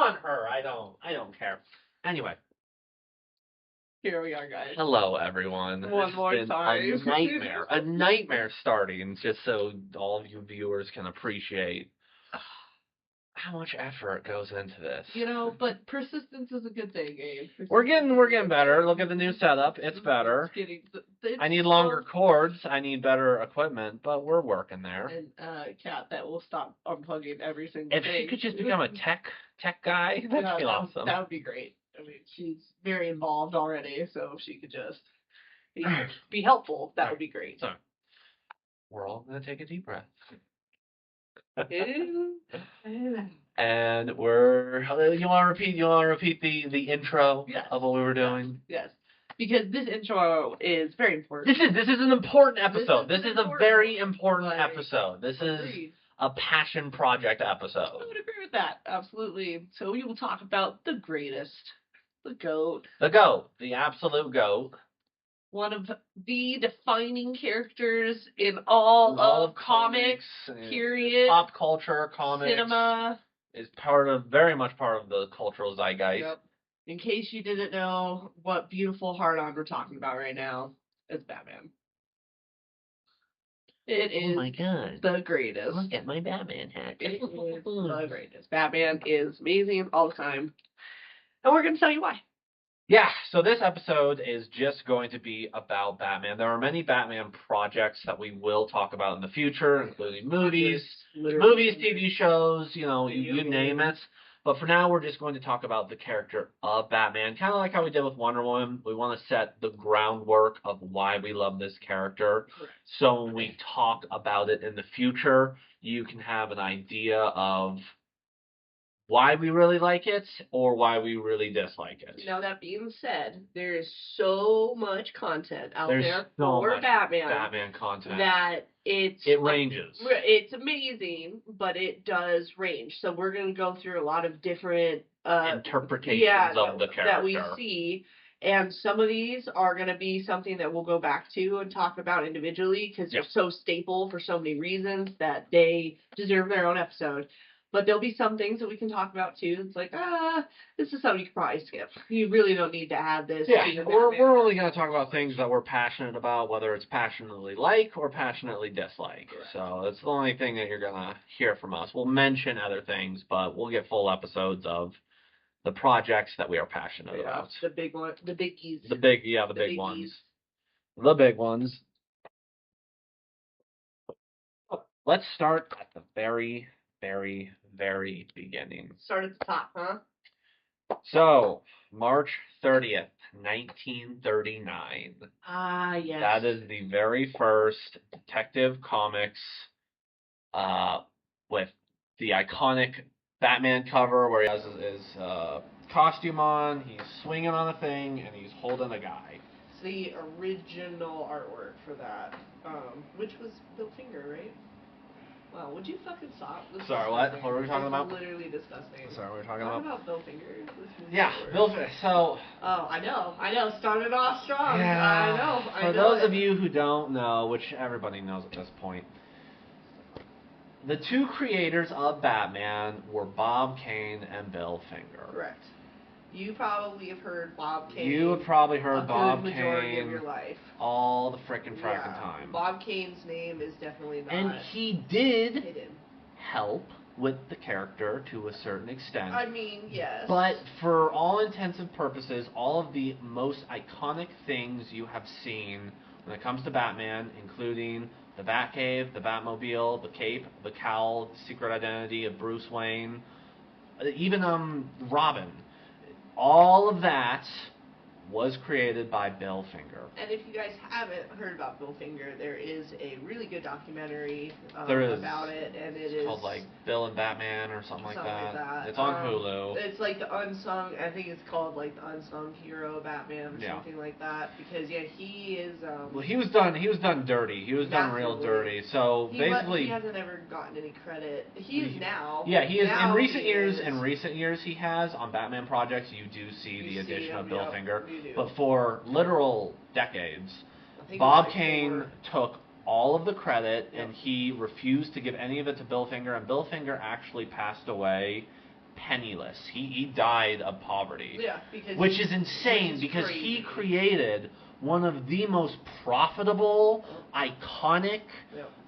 on her. I don't care. Anyway. Here we are, guys. Hello, everyone. One more time. A nightmare starting, just so all of you viewers can appreciate how much effort goes into this. But persistence is a good thing, Gabe. We're getting better. Look at the new setup. It's better. I need longer cords. I need better equipment, but we're working there. And Kat that will stop unplugging every single thing. If she could just become a tech guy, that'd be awesome. That would be great. I mean, she's very involved already, so if she could just be helpful, that would be great. So, we're all going to take a deep breath. And you want to repeat the intro of what we were doing? Yes. Because this intro is very important. This is an important episode. This is a very important episode. This is a passion project episode. I would agree with that. Absolutely. So we will talk about the greatest, the GOAT. The GOAT. The absolute GOAT. One of the defining characters in all of comics, period. Pop culture, comics. Cinema. Is very much part of the cultural zeitgeist. Yep. In case you didn't know what beautiful hard-on we're talking about right now, it's Batman. It is oh my God. The greatest. Look at my Batman hat. It is the greatest. Batman is amazing all the time. And we're going to tell you why. Yeah, so this episode is just going to be about Batman. There are many Batman projects that we will talk about in the future, including movies, TV shows, you name it. But for now, we're just going to talk about the character of Batman, kind of like how we did with Wonder Woman. We want to set the groundwork of why we love this character. Correct. So when we talk about it in the future, you can have an idea of why we really like it or why we really dislike it. Now, that being said, there is so much content out there for Batman content that it ranges. It's amazing, but it does range. So we're going to go through a lot of different interpretations of the character that we see. And some of these are going to be something that we'll go back to and talk about individually because they're so staple for so many reasons that they deserve their own episode. But there'll be some things that we can talk about too. It's like, this is something you could probably skip. You really don't need to have this. Yeah, we're only going to talk about things that we're passionate about, whether it's passionately like or passionately dislike. Correct. So that's the only thing that you're going to hear from us. We'll mention other things, but we'll get full episodes of the projects that we are passionate about. The big one, the biggies. The big ones. The big ones. Let's start at the very, very, very beginning. Start at the top, huh? So, March 30th, 1939. Ah, yes. That is the very first Detective Comics with the iconic Batman cover where he has his costume on, he's swinging on a thing, and he's holding a guy. It's the original artwork for that, which was Bill Finger, right? Wow, would you fucking stop? Sorry, what? What were we talking about? Literally disgusting. Sorry, what were we talking about? About Bill Finger. Yeah, Bill Finger. So. Oh, I know. Started off strong. Yeah. I know. For those of you who don't know, which everybody knows at this point, the two creators of Batman were Bob Kane and Bill Finger. Correct. You probably have heard Bob Kane. You have probably heard Bob Kane. Majority of your life. All the frickin' time. Bob Kane's name is definitely not. And he did hidden. Help with the character to a certain extent. I mean, yes. But for all intents and purposes, all of the most iconic things you have seen when it comes to Batman, including the Batcave, the Batmobile, the cape, the cowl, the secret identity of Bruce Wayne, even Robin. All of that was created by Bill Finger. And if you guys haven't heard about Bill Finger, there is a really good documentary about it, and it's called like Bill and Batman or something like that. It's on Hulu. It's like the unsung. I think it's called like the unsung hero of Batman or something like that. Because he is. Well, he was done dirty. He was done real dirty. So basically, he hasn't ever gotten any credit. He is now. Yeah, he is. In recent years, he has on Batman projects. You do see the addition of Bill Finger. But for literal decades, Bob Kane took all of the credit and he refused to give any of it to Bill Finger. And Bill Finger actually passed away penniless. He died of poverty. Yeah, because which is insane because crazy. he created one of the most profitable, iconic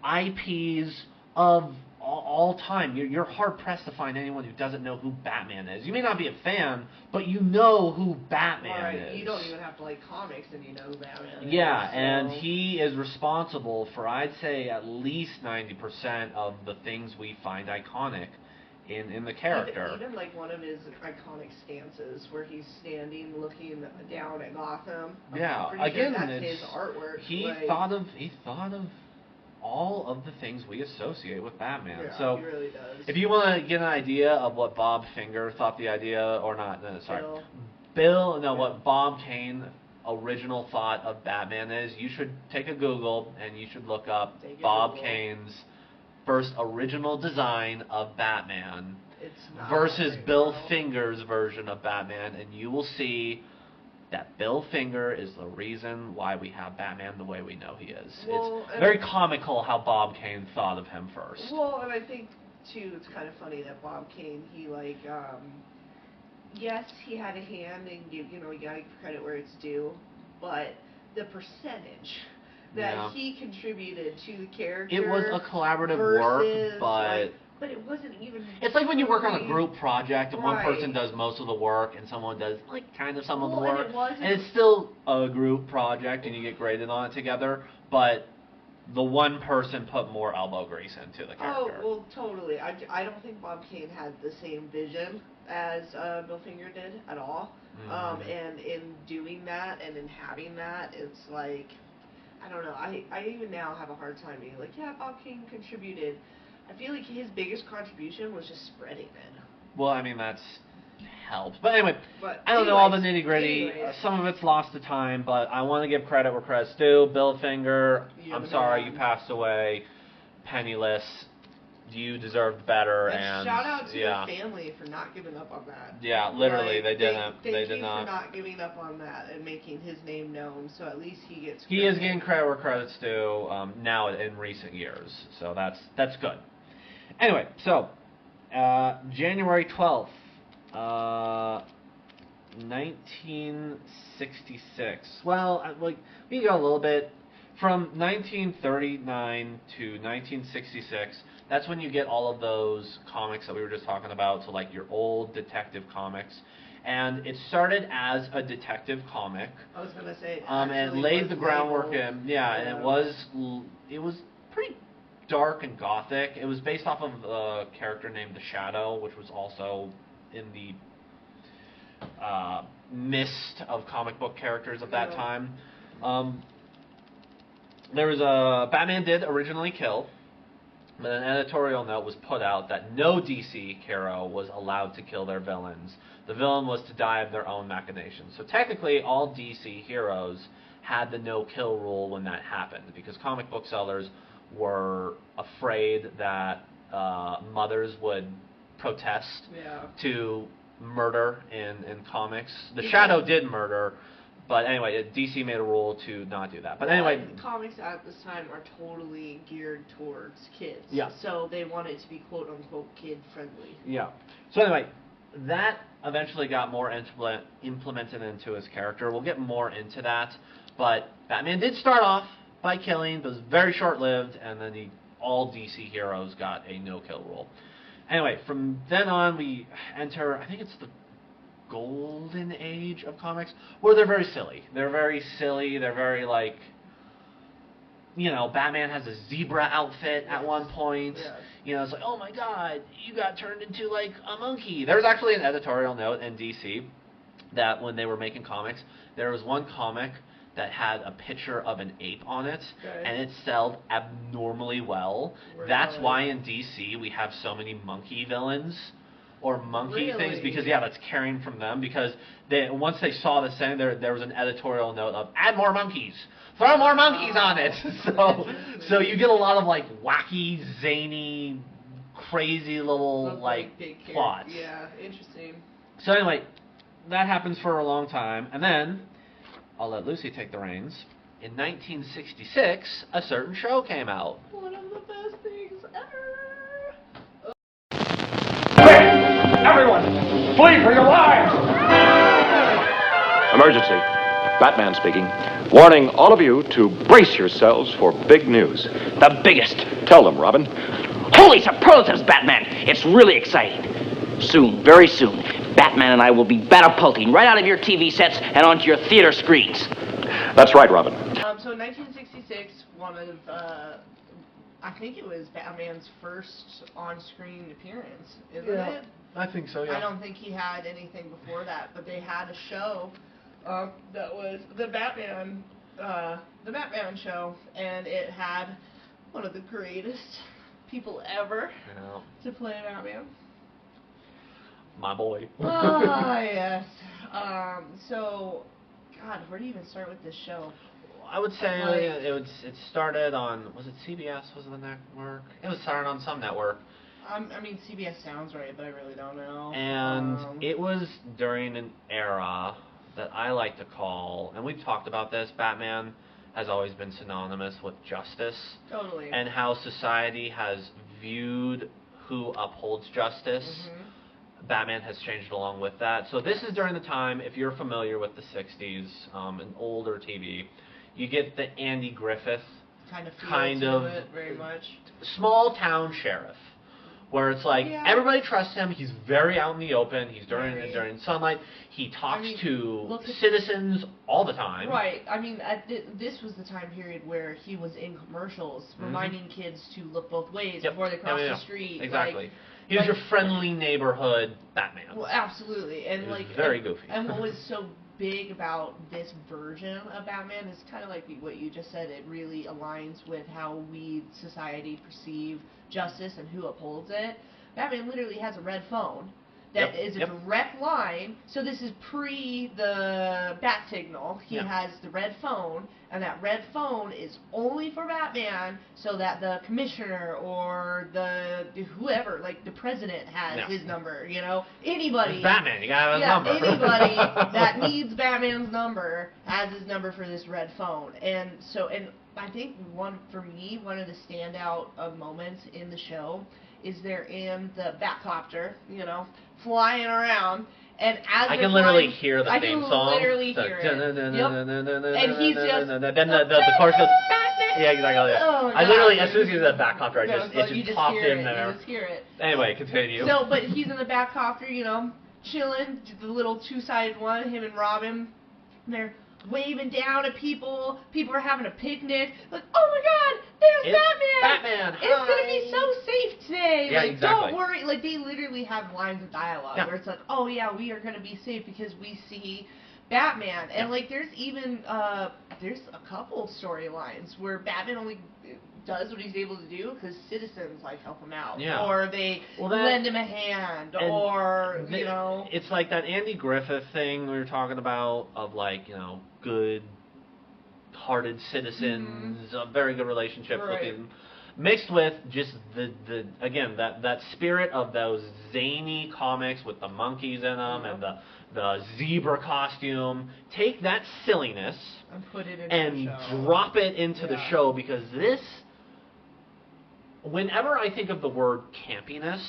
IPs of all time. You're hard pressed to find anyone who doesn't know who Batman is. You may not be a fan, but you know who Batman is. You don't even have to like comics and you know who Batman is. Yeah, so. and he is responsible for, I'd say, at least 90% of the things we find iconic in the character. Even like one of his iconic stances where he's standing looking down at Gotham. Yeah, again, sure that's his artwork. He thought of all of the things we associate with Batman. Yeah, so he really does. If you want to get an idea of what Bob Finger thought the idea, or not, no, sorry, what Bob Kane original thought of Batman is, you should take a Google and you should look up Bob Kane's first original design of Batman versus Bill Finger's version of Batman, and you will see that Bill Finger is the reason why we have Batman the way we know he is. Well, it's very comical how Bob Kane thought of him first. Well, and I think, too, it's kind of funny that Bob Kane, he, like, yes, he had a hand, and, you know, you gotta give credit where it's due, but the percentage that he contributed to the character... It was a collaborative work, but... But it wasn't even... It's like when you work on a group project and one person does most of the work and someone does, like, kind of some of the work. And it's still a group project and you get graded on it together, but the one person put more elbow grease into the character. Oh, well, totally. I don't think Bob Kane had the same vision as Bill Finger did at all. Mm-hmm. And in doing that and in having that, it's like... I don't know. I even now have a hard time being like, yeah, Bob Kane contributed. I feel like his biggest contribution was just spreading it. Well, I mean, that's helped. But anyway, I don't know all the nitty-gritty. Some of it's lost to time, but I want to give credit where credit's due. Bill Finger, I'm sorry you passed away. Penniless. You deserved better. And shout out to the family for not giving up on that. Yeah, literally, they didn't. They did not. For not giving up on that and making his name known, so at least he gets credit. He is getting credit where credit's due now in recent years, so that's good. Anyway, so January 12th, 1966. Well, like we go a little bit from 1939 to 1966. That's when you get all of those comics that we were just talking about, so like your old detective comics. And it started as a detective comic. I was gonna say. And laid the groundwork in. Yeah, and it was pretty dark and gothic. It was based off of a character named The Shadow, which was also in the mist of comic book characters at that time. There was Batman did originally kill, but an editorial note was put out that no DC hero was allowed to kill their villains. The villain was to die of their own machinations. So technically, all DC heroes had the no-kill rule when that happened, because comic book sellers were afraid that mothers would protest to murder in comics. The Shadow did murder, but anyway, DC made a rule to not do that. But anyway, comics at this time are totally geared towards kids. Yeah. So they want it to be quote unquote kid friendly. Yeah. So anyway, that eventually got more implemented into his character. We'll get more into that, but Batman did start off by killing, but it was very short-lived, and then all DC heroes got a no-kill rule. Anyway, from then on, we enter, I think it's the golden age of comics, where they're very silly. They're very, like, you know, Batman has a zebra outfit at one point. Yes. You know, it's like, oh my god, you got turned into, like, a monkey. There was actually an editorial note in DC that when they were making comics, there was one comic that had a picture of an ape on it, and it sold abnormally well. Really? That's why in DC we have so many monkey villains, or monkey things, because, that's carrying from them, because once they saw this thing, there was an editorial note of, add more monkeys, throw more monkeys on it. So you get a lot of, like, wacky, zany, crazy little, like plots. Yeah, interesting. So anyway, that happens for a long time, and then I'll let Lucy take the reins. In 1966, a certain show came out. One of the best things ever. Everyone, flee for your lives! Emergency. Batman speaking. Warning all of you to brace yourselves for big news. The biggest. Tell them, Robin. Holy superlatives, Batman! It's really exciting. Soon, very soon, Batman and I will be batapulting right out of your TV sets and onto your theater screens. That's right, Robin. So in 1966, one of, I think it was Batman's first on-screen appearance, isn't it? I think so, yeah. I don't think he had anything before that, but they had a show that was the Batman show, and it had one of the greatest people ever to play Batman. My boy. Oh, yes. So, God, where do you even start with this show? I would say it started on, was it CBS? Was it the network? It was started on some network. I mean, CBS sounds right, but I really don't know. And it was during an era that I like to call, and we've talked about this, Batman has always been synonymous with justice. Totally. And how society has viewed who upholds justice. Mm-hmm. Batman has changed along with that. So this is during the time, if you're familiar with the 60s, an older TV, you get the Andy Griffith kind of it very much. Small town sheriff. Where it's like, everybody trusts him, he's very out in the open, he's during sunlight, he talks to citizens all the time. Right, I mean, this was the time period where he was in commercials, reminding kids to look both ways before they cross the street. Exactly. He was your friendly neighborhood Batman. Well, absolutely. And very goofy. And what was so big about this version of Batman is kind of like what you just said. It really aligns with how we, society, perceive justice and who upholds it. Batman literally has a red phone that is a direct line. So this is pre the bat signal. He has the red phone, and that red phone is only for Batman, so that the commissioner or the whoever, like the president, has his number. You know, anybody. It's Batman, you gotta have his number. Anybody that needs Batman's number has his number for this red phone, and I think one of the standout moments in the show is they're in the Batcopter, flying around, and as I can literally hear the theme song. I can literally hear it. And he's just then the chorus goes. Yeah, exactly. Oh, I literally, as soon as he's in the Batcopter, it just popped in there. You just hear it. Anyway, continue. So, but he's in the Batcopter, chilling, the little two-sided one, him and Robin. They're waving down at people. People are having a picnic. Like, oh my God, there's Batman! It's gonna be so safe today. Yeah, like, exactly. Don't worry. Like, they literally have lines of dialogue where it's like, oh yeah, we are gonna be safe because we see Batman. And like, there's even there's a couple storylines where Batman only does what he's able to do because citizens help him out, or they lend him a hand, or it's like that Andy Griffith thing we were talking about of good-hearted citizens, a very good relationship with him, mixed with just that spirit of those zany comics with the monkeys in them and the zebra costume. Take that silliness and put it into the show. Drop it into the show, because this. Whenever I think of the word campiness,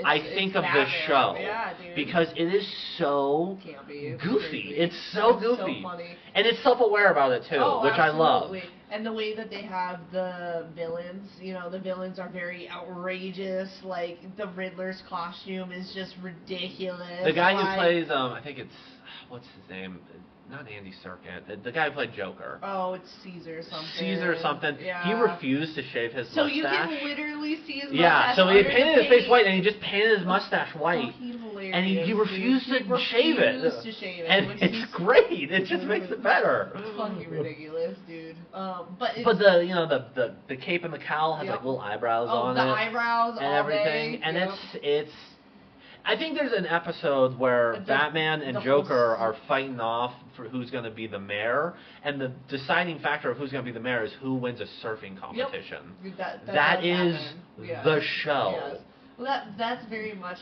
I think of this show. Yeah, dude. Because it is so campy. Goofy. It's so goofy. So funny. And it's self-aware about it too, which absolutely. I love. And the way that they have the villains, the villains are very outrageous. Like, the Riddler's costume is just ridiculous. The guy who plays, I think it's, what's his name? Not Andy Serkis. The guy who played Joker. Oh, it's Caesar something. Caesar something. Yeah. He refused to shave his mustache. So you can literally see his mustache. Yeah, so he painted his face white, and he just painted his mustache white. Oh, he's hilarious. And he refused to shave it. And it's great. It just makes it better. It's fucking ridiculous, dude. But the cape and the cowl has little eyebrows on it. Oh, the eyebrows and everything. And it's I think there's an episode where Batman and Joker are fighting off for who's going to be the mayor, and the deciding factor of who's going to be the mayor is who wins a surfing competition. Yep. That is the show. Yes. Well, that's very much,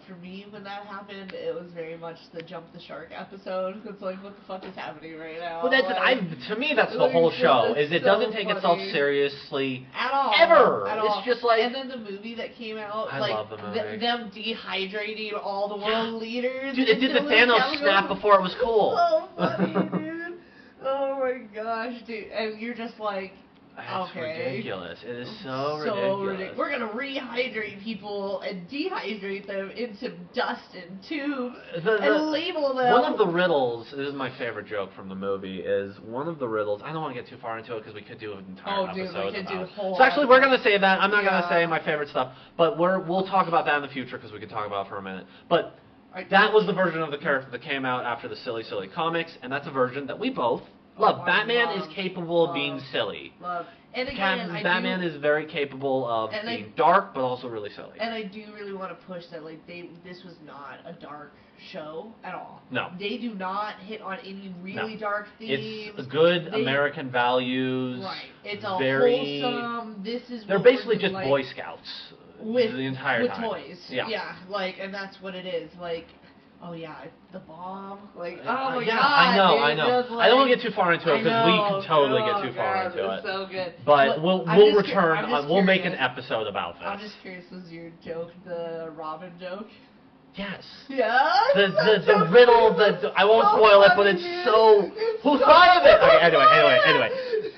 for me, when that happened, it was very much much the Jump the Shark episode. It's like, what the fuck is happening right now? Well, that's Like, to me that's the like, whole show. it's Is it so doesn't take itself funny. seriously At all. ever. At It's all. just like and then the movie that came out, I like love the movie. them dehydrating all the world leaders. dude, it did the until Thanos chemicals. snap before it was cool. So funny, dude. Oh my gosh, dude. And you're just like, It's okay. ridiculous. It is so ridiculous. We're gonna rehydrate people and dehydrate them into dust and tubes and label them. One of the riddles, this is my favorite joke from the movie, is one of the riddles, I don't want to get too far into it because we could do an entire dude, episode we could do about a whole So actually, we're episode. going to save that. I'm not going to Yeah. say my favorite stuff, but we'll talk about that in the future because we can talk about it for a minute. But Alright, that was the version of the character that came out after the Silly Silly comics, and that's a version that we both love. I Batman love, is capable of being love. silly. Love. And again, Batman is very capable of And being dark, but also really silly. And I do really want to push that, like, this was not a dark show at all. No. They do not hit on any really No. dark themes. It's good They- American values. Right. It's a very, wholesome, this is They're what we're basically doing, just like, Boy Scouts with the entire with time. toys. Yeah. Like, and that's what it is. Like, oh yeah, the bomb. Like, oh my yeah, god. I know, dude, I know. just, I don't want like, to get too far into it because we can totally get too far God, into it's it. so good. But Well, I'm we'll just return. I'm just We'll make an curious. episode about this. I'm just curious, was your joke the Robin joke? Yes. Yeah. The riddle. I won't spoil it, but it's so. Who thought of it? Okay.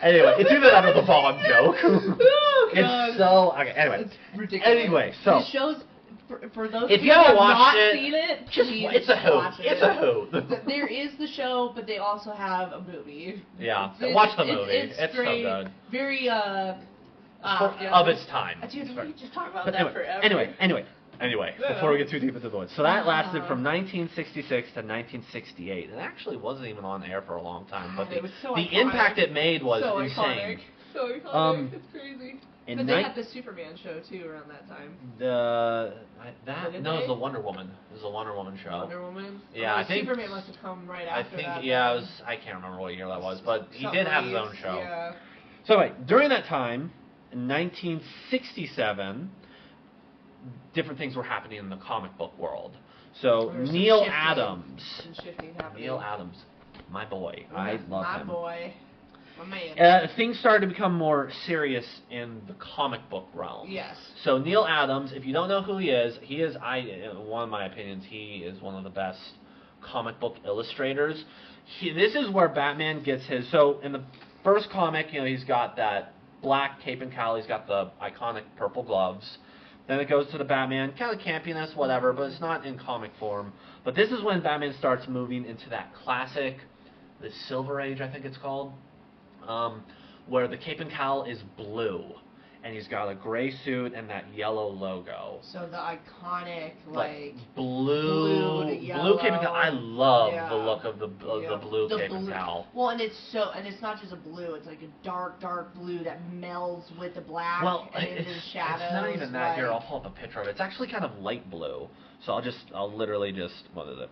Anyway, it's either that or the bomb joke. Oh, God. It's so. Okay. Anyway. It's ridiculous. Anyway, so. The show's for those If of you who haven't have watched not it, seen it, just please it's a hoot. watch it. It's a hoot. There is the show, but they also have a movie. Yeah, It's- watch the it's- movie. It's so great, good. Very yeah, Of its time. Dude, we could just talk about But that forever. Anyway, Yeah. before we get too deep into the woods. So that lasted Wow. from 1966 to 1968. It actually wasn't even on air for a long time, but It was so the iconic. impact it made was so insane. Iconic. So iconic. Um, it's crazy. in But they nine- had the Superman show too around that time. It Didn't was they? the Wonder Woman. It was the Wonder Woman show. Wonder Woman. Yeah, I think- Superman must have come right I after think that. yeah, then. I can't remember what year that was, but he Something did have his like own show. Yeah. So anyway, during that time, in 1967, different things were happening in the comic book world. So There was some Neil shifting. Adams, Some shifting happening. Neil Adams, my boy, I love my him. boy. My man. Things started to become more serious in the comic book realm. Yes. So Neil Adams, if you don't know who he is, in one of my opinions, he is one of the best comic book illustrators. This is where Batman gets his. So in the first comic, he's got that black cape and cowl. He's got the iconic purple gloves. Then it goes to the Batman, kind of campiness, whatever, but it's not in comic form. But this is when Batman starts moving into that classic, the Silver Age, I think it's called, where the cape and cowl is blue, and he's got a gray suit and that yellow logo. So the iconic, like blue to cape and yellow. cowl. I love Yeah. the look of the yeah, blue cape and blue. cowl. Well, and it's not just a blue. It's like a dark blue that melds with the black Well, and into the it's shadows. not even that. Here, like- I'll pull up a picture of it. It's actually kind of light blue. So I'll literally just, what is it?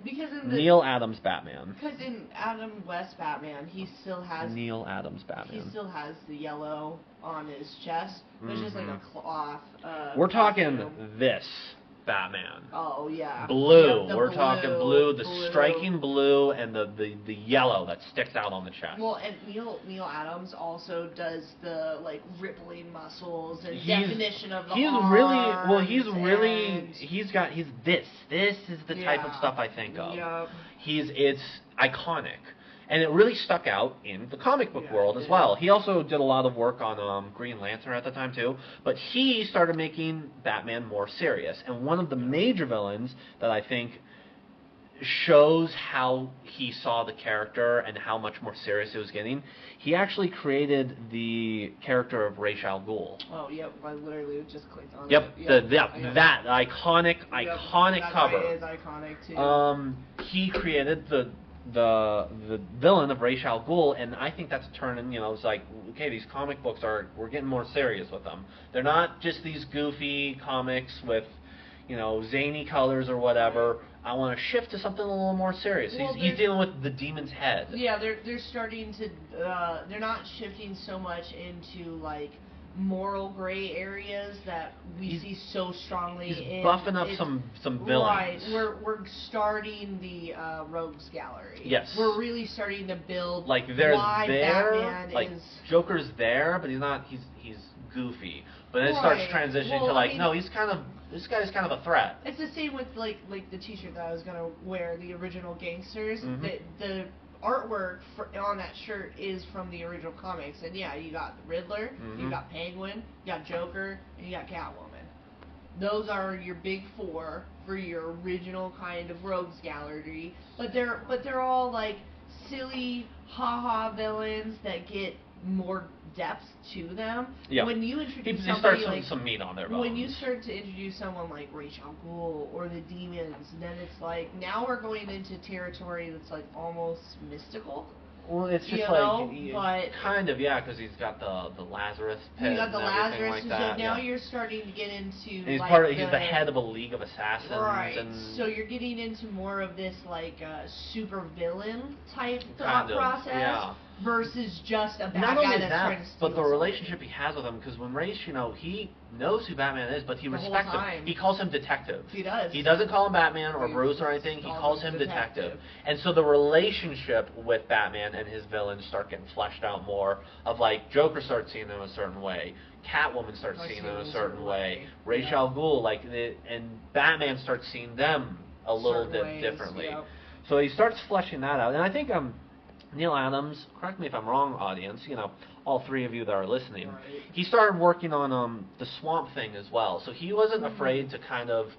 Because in the Neil Adams Batman. Because in Adam West Batman, he still has Neil Adams Batman. he still has the yellow on his chest. But it's just like a cloth. We're talking costume. this Batman. Oh yeah. Blue. Yep, the We're talking blue, the blue. striking blue, and the yellow that sticks out on the chest. Well, and Neil Adams also does the like rippling muscles and He's- definition of the he's arms and- he's this. This is the type of Yeah. stuff I think of. Yep. It's iconic. And it really stuck out in the comic book Yeah, world it as did. well. He also did a lot of work on Green Lantern at the time too, but he started making Batman more serious. And one of the major villains that I think shows how he saw the character and how much more serious it was getting, he actually created the character of Ra's al Ghul. Oh yep, I literally just clicked on Yep, it. that iconic That cover. guy is iconic too. He created the villain of Ra's al Ghul, and I think that's turning. It's like, okay, these comic books we're getting more serious with them. They're not just these goofy comics with, zany colors or whatever. I want to shift to something a little more serious. Well, He's dealing with the demon's head. Yeah, they're starting to they're not shifting so much into like moral gray areas that we see so strongly He's in. buffing up some villains. Right, we're starting the Rogues Gallery. Yes. We're really starting to build Like they're why there, Batman like is. Joker's there, but he's not. He's goofy. But then it starts Right. transitioning Well, to like, I mean- no, this guy's kind of a threat. It's the same with like the T-shirt that I was gonna wear, the original Gangsters. Mhm. The artwork on that shirt is from the original comics, and yeah, you got the Riddler, Mhm. you got Penguin, you got Joker, and you got Catwoman. Those are your big four for your original kind of Rogues Gallery, but they're all like silly haha villains that get more depth to them. Yeah. When you He introduce starts somebody like some meat on their bones. when you start to introduce someone like Ra's al Ghul or the demons, then it's like now we're going into territory that's like almost mystical. Well, it's just you like know, but- kind of, yeah, because he's got the Lazarus pit. You got the and everything Lazarus, like so that, now yeah. you're starting to get into And he's like he's the head of a league of assassins. right. And So you're getting into more of this like super villain type thought kind of, process yeah. versus just a bad Not guy only that's that, trying to steal but the something. relationship he has with him, because when Ra's, he knows who Batman is, but he The whole respects him. time. He calls him detective. He does. He doesn't call him Batman or He Bruce or anything. He calls calls him him detective. detective. And so the relationship with Batman and his villains start getting fleshed out more. Of like Joker starts seeing them a certain way, Catwoman starts seeing them a certain way, Ra's Yeah. al Ghul, and Batman starts seeing them a little Certain bit ways, differently. yeah. So he starts fleshing that out, and I think Neil Adams, correct me if I'm wrong, audience, all three of you that are listening, Right. he started working on the Swamp Thing as well. So he wasn't Mm-hmm. afraid to kind of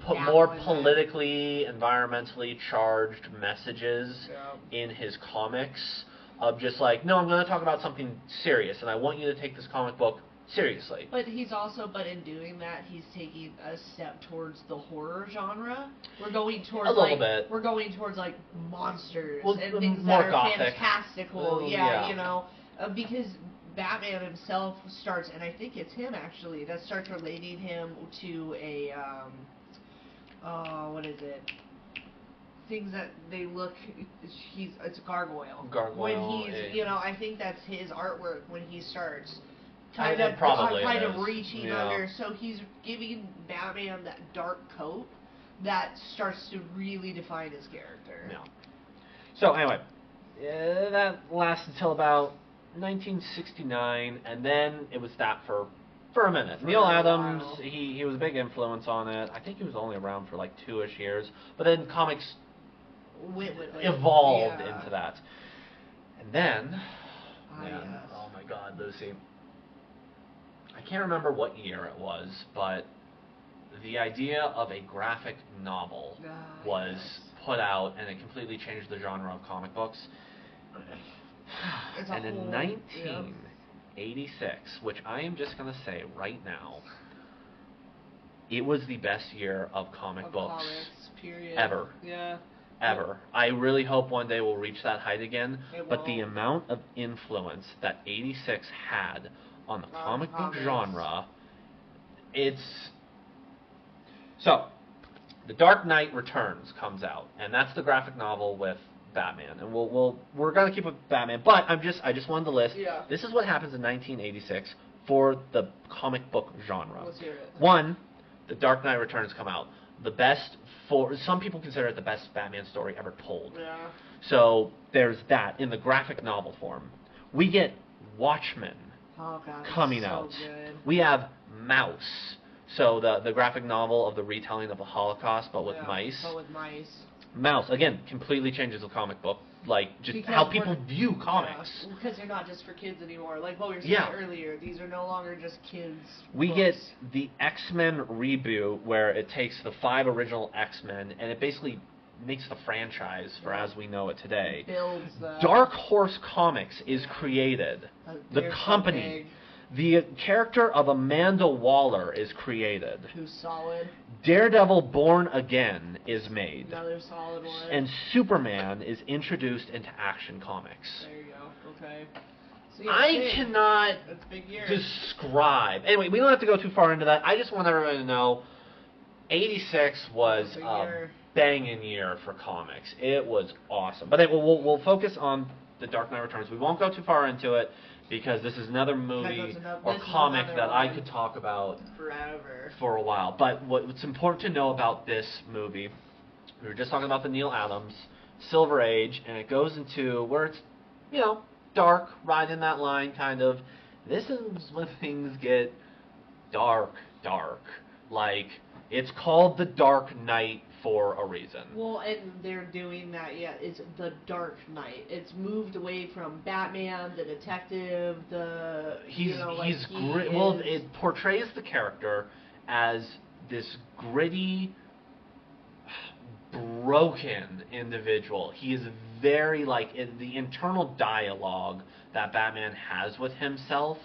put Dabble more in that. politically, environmentally charged messages Yeah. in his comics of just like, no, I'm going to talk about something serious, and I want you to take this comic book seriously. But in doing that, he's taking a step towards the horror genre. We're going towards A little bit. We're going towards like monsters Well, and things more that are gothic. fantastical. Well, yeah, yeah. Because Batman himself starts, and I think it's him actually that starts relating him to a what is it? Things that they look. It's a gargoyle. Gargoyle, When he's, yeah. I think that's his artwork when he starts. I Kind think of, probably kind it of is. reaching Yeah. under. So he's giving Batman that dark coat that starts to really define his character. Yeah. So anyway, that lasts until about 1969, and then it was that for a minute. For Neil a Adams, while. he was a big influence on it. I think he was only around for like 2-ish years, but then comics With, like, evolved yeah. into that. And then, Ah, man, yes. oh my God, Lucy, I can't remember what year it was, but the idea of a graphic novel Ah, was yes. put out, and it completely changed the genre of comic books. It's a And in whole- 1986, which I am just going to say right now, it was the best year of comic Of books comics, period. ever. Yeah. ever. I really hope one day we'll reach that height again. It But the won't. amount of influence that 86 had on the On comic book comics. genre, it's... So, The Dark Knight Returns comes out, and that's the graphic novel with Batman. And we're going to keep with Batman, but I just wanted to list, Yeah. this is what happens in 1986 for the comic book genre. Let's hear it. One, The Dark Knight Returns come out. Some people consider it the best Batman story ever told. Yeah. So there's that in the graphic novel form. We get Watchmen Oh god. it's coming so out. Good. We have Mouse. So the graphic novel of the retelling of the Holocaust, but with Yeah, mice. But with mice. Mouse, again, completely changes the comic book. Like, just Because how we're- people view comics. Yeah, because they're not just for kids anymore. Like what we were saying Yeah. earlier, these are no longer just kids. We books. get the X-Men reboot where it takes the 5 original X-Men and it basically makes the franchise for as we know it today. builds the Dark Horse Comics is created. The they're so company. big, The character of Amanda Waller is created. who's solid. Daredevil Born Again is made. Another solid one. And Superman is introduced into Action Comics. there you go. Okay. So, yeah, I big. cannot That's a big year. describe. Anyway, we don't have to go too far into that. I just want everybody to know 86 was Big a year. banging year for comics. It was awesome. But anyway, we'll focus on The Dark Knight Returns. We won't go too far into it. because this is another movie Because that's or this is comic another that I one. could talk about Forever. for a while. But what's important to know about this movie, we were just talking about the Neil Adams Silver Age, and it goes into where it's, dark, right in that line, kind of. This is when things get dark. Like, it's called The Dark Knight for a reason. Well, and they're doing that, it's the Dark Knight. It's moved away from Batman, the detective, it portrays the character as this gritty, broken individual. He is very, in the internal dialogue that Batman has with himself,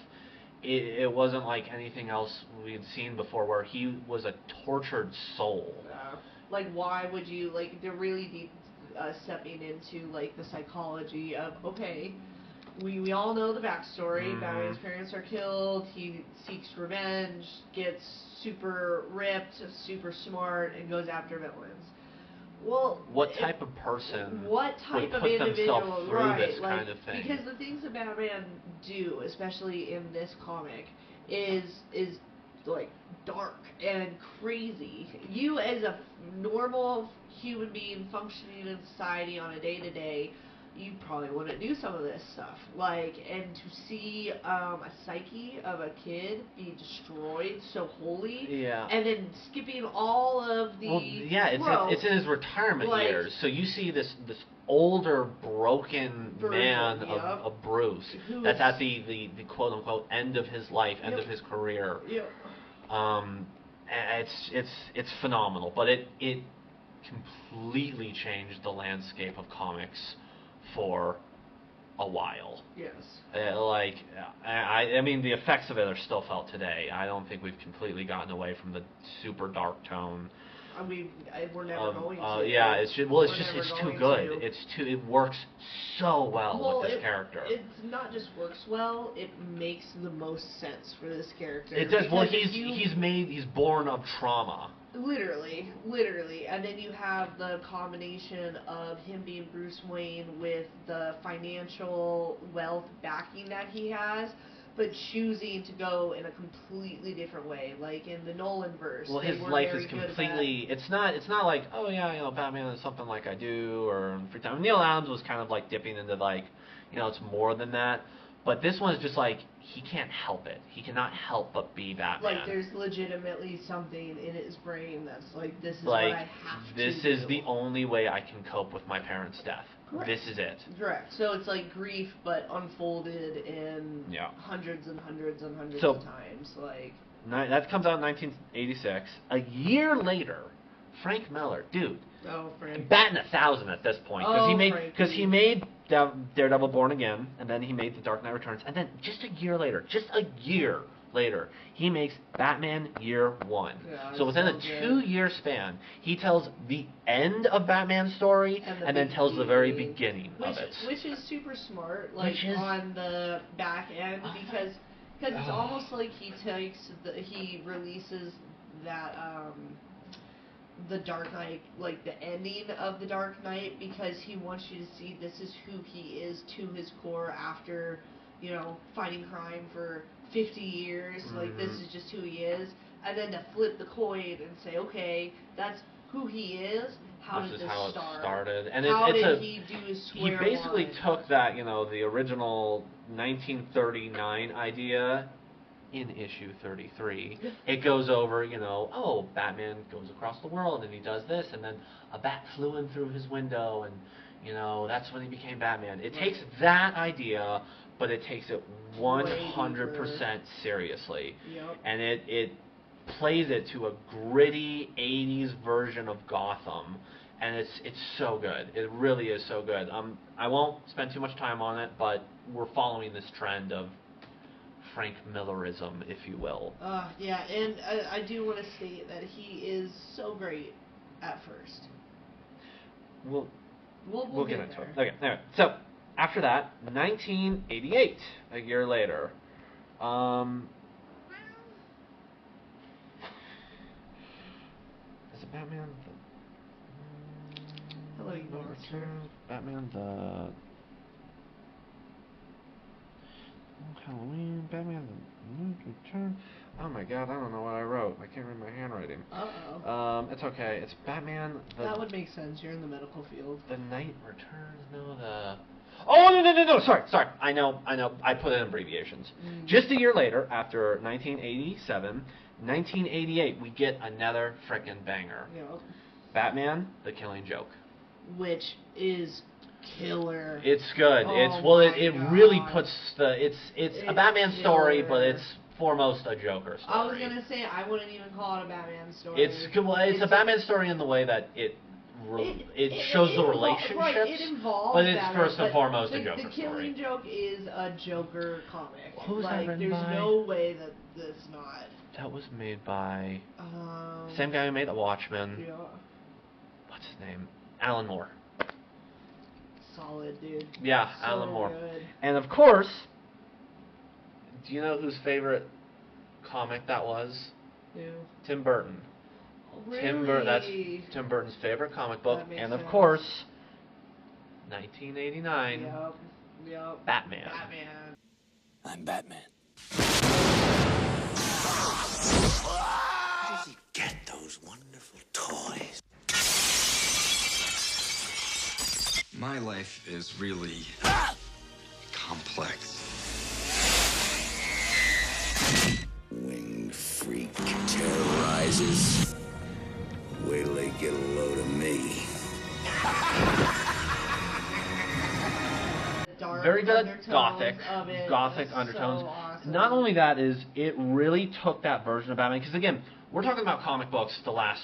it wasn't like anything else we'd seen before, where he was a tortured soul. Why would you, they're really deep stepping into, the psychology of, okay, we all know the backstory. Mm-hmm. Batman's parents are killed, he seeks revenge, gets super ripped, super smart, and goes after villains. Well, what type of person would put individual themselves through this kind of thing? Because the things that Batman do, especially in this comic, is dark and crazy. You as a normal human being functioning in society on a day-to-day, you probably wouldn't do some of this stuff. And to see a psyche of a kid be destroyed so wholly, and then skipping all of the it's in his retirement years. So you see this older, broken man of Bruce that's at the quote unquote end of his life, end of his career. It's phenomenal, but it completely changed the landscape of comics for a while. Yes. I mean, the effects of it are still felt today. I don't think we've completely gotten away from the super dark tone. I mean, we're never going to. It's too good. It works so well with this character. It's not just works well; it makes the most sense for this character. It does. Well, he's born of trauma. Literally, and then you have the combination of him being Bruce Wayne with the financial wealth backing that he has, but choosing to go in a completely different way, like in the Nolan verse. Well, his life is completely. It's not like, oh yeah, Batman is something like I do, or free time. Neil Adams was kind of dipping into it's more than that. But this one is just he can't help it. He cannot help but be Batman. There's legitimately something in his brain that's this is what I have to do. This is the only way I can cope with my parents' death. Correct. This is it. Correct. So it's grief, but unfolded in hundreds and hundreds and hundreds of times. That comes out in 1986. A year later, Frank Miller, dude. Oh, Frank. Batting 1,000 at this point, because he made Daredevil Born Again, and then he made The Dark Knight Returns, and then just a year later, he makes Batman Year One. So within a 2-year span, he tells the end of Batman's story, and then tells the very beginning of it. Which is super smart, on the back end, because it's almost like he releases that the Dark Knight, the ending of the Dark Knight, because he wants you to see this is who he is to his core after, fighting crime for 50 years. This is just who he is. And then to flip the coin and say, okay, that's who he is. How did this how start? It started. And how did he do his square He basically one? took that, the original 1939 idea in issue 33. It goes over, Batman goes across the world and he does this, and then a bat flew in through his window, and, that's when he became Batman. It takes that idea, but it takes it 100% seriously. Yep. And it plays it to a gritty 80s version of Gotham, and it's so good. It really is so good. I won't spend too much time on it, but we're following this trend of Frank Millerism, if you will. Yeah, and I do want to state that he is so great at first. We'll get into it. Okay, anyway, so after that, 1988, a year later, is it Batman? Hello, you monster. Batman the... Halloween, Batman, Return. Oh my god, I don't know what I wrote. I can't read my handwriting. Uh-oh. It's okay. It's Batman. That would make sense. You're in the medical field. The Knight Returns. No, the. Oh no! Sorry. I know. I put in abbreviations. Just a year later, after 1987, 1988, we get another frickin' banger. Yep. Batman: The Killing Joke. Which is killer. It's good. Oh It really God. puts it's a Batman story, killer. but it's foremost a Joker story. I was gonna say I wouldn't even call it a Batman story. It's a Batman story in the way that it shows the relationships, right, it involves but it's Batman, first and but foremost a the Joker Killing story. Joke is a Joker comic. Who's that like, written there's by? no way that that's not. That was made by Um, same guy who made The Watchmen. Yeah. What's his name? Alan Moore. Solid, dude. Yeah, So Alan Moore. good. And of course, do you know whose favorite comic that was? Yeah. Tim Burton. Really? That's Tim Burton's favorite comic book, That makes and of sense. course, 1989, Yep. Batman. Batman. I'm Batman. Where does he get those wonderful toys? My life is really complex. Winged freak terrorizes. Wait till they get a load of me. Dark Very good undertones gothic of it. gothic That's undertones. So awesome. Not only that is it really took that version of Batman, because again, we're talking about comic books the last,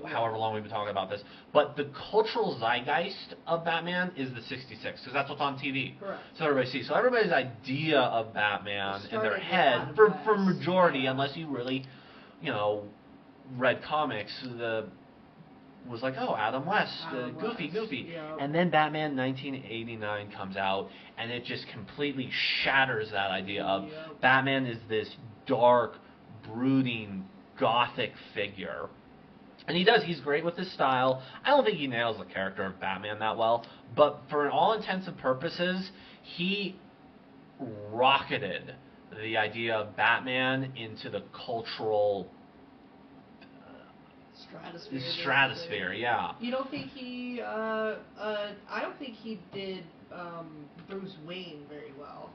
however long we've been talking about this, but the cultural zeitgeist of Batman is the 66, because that's what's on TV. Correct. So everybody sees. So everybody's idea of Batman in Started their with head, Adam for West. majority, Yeah. unless you really, read comics, was like, oh, Adam West, Adam goofy. West, yep. And then Batman 1989 comes out, and it just completely shatters that idea of Yep. Batman is this dark, brooding, gothic figure. And he's great with his style. I don't think he nails the character of Batman that well, but for all intents and purposes, he rocketed the idea of Batman into the cultural stratosphere, yeah. You don't think he? I don't think he did Bruce Wayne very well.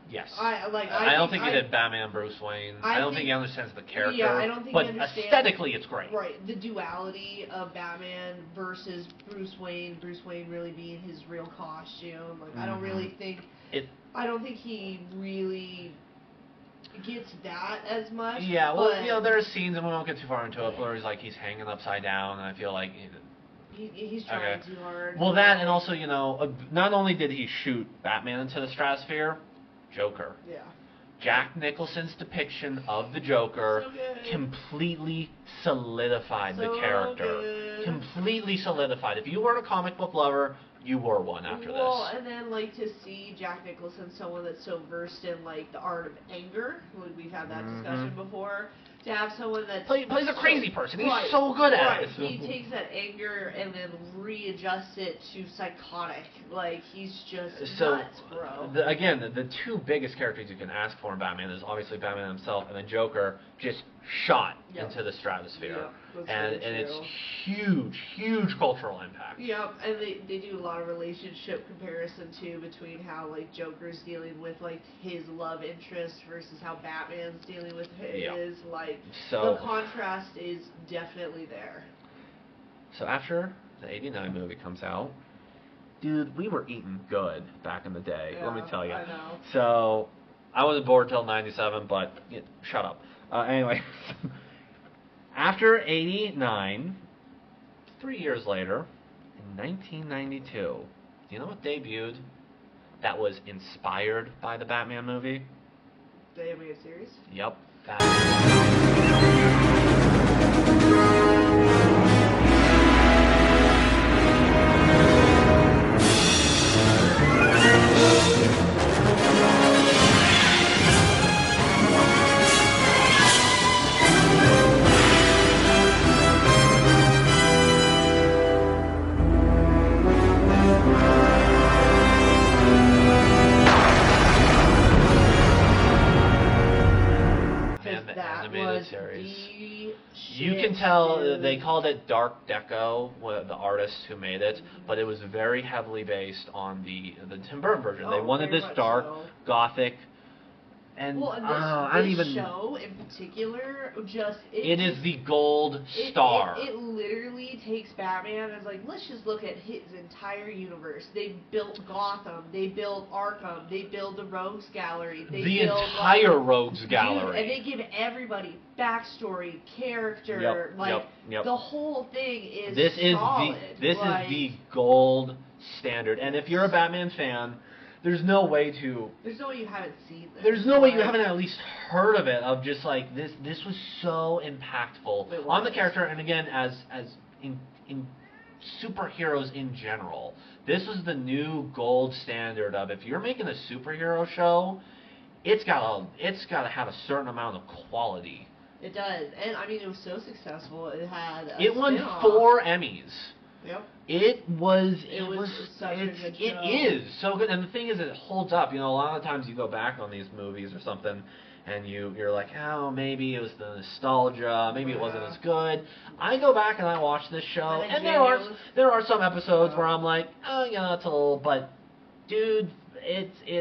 Yes. I don't think think he did Batman Bruce Wayne. I I don't think think- he understands the character. Yeah, I don't think but he understands. aesthetically, it's great. Right, the duality of Batman versus Bruce Wayne. Bruce Wayne really being his real costume. Like I don't really think. I don't think he really gets that as much. Yeah, well, but there are scenes, and we won't get too far into it, where he's hanging upside down, and I feel like. he's trying too hard. Well, that, and also, not only did he shoot Batman into the stratosphere, Joker. Yeah. Jack Nicholson's depiction of the Joker So good. completely solidified the So character. good. Completely solidified. If you weren't a comic book lover, you were one after Well, this. and then to see Jack Nicholson, someone that's so versed in the art of anger, we've had that discussion before. To have someone that Plays a crazy person. He's right, so good at right. it. He takes that anger and then readjusts it to psychotic. He's just nuts, bro. The two biggest characters you can ask for in Batman is obviously Batman himself, and then Joker just shot into the stratosphere. Yep, and very it's true. huge cultural impact. Yep, and they do a lot of relationship comparison too between how Joker's dealing with his love interest versus how Batman's dealing with his. Yep. The contrast is definitely there. So after the '89 movie comes out, dude, we were eating good back in the day. Let me tell you. I know. So I wasn't bored till '97, but shut up. Anyway, after '89, 3 years later, in 1992, do you know what debuted that was inspired by the Batman movie? The animated series? Yep. Batman. tell costumes. they called it Dark Deco, the artists who made it, but it was very heavily based on the Tim Burton version. They Oh, wanted very this much dark, so. gothic, and Well, and this show in particular, it is the gold star. It literally takes Batman as like, let's just look at his entire universe. They built Gotham, they built Arkham, they built the Rogues Gallery, they the built entire Rogues Dude, Gallery. and they give everybody backstory, character, Yep. the whole thing is This solid. is the gold standard. And if you're a Batman fan, there's no way you haven't seen this. There's no way you haven't at least heard of it. Of just like this was so impactful It on the was. character, and again, as in superheroes in general, this was the new gold standard of if you're making a superhero show, it's gotta have a certain amount of quality. It does, and I mean it was so successful. It had a It won spin-off. 4 Emmys. Yep. It was such a good it show. is so good, and the thing is, it holds up. You know, a lot of times you go back on these movies or something, and you're like, oh, maybe it was the nostalgia, maybe it wasn't as good. I go back and I watch this show, and there are some episodes where I'm like, oh, yeah, it's a little, but dude,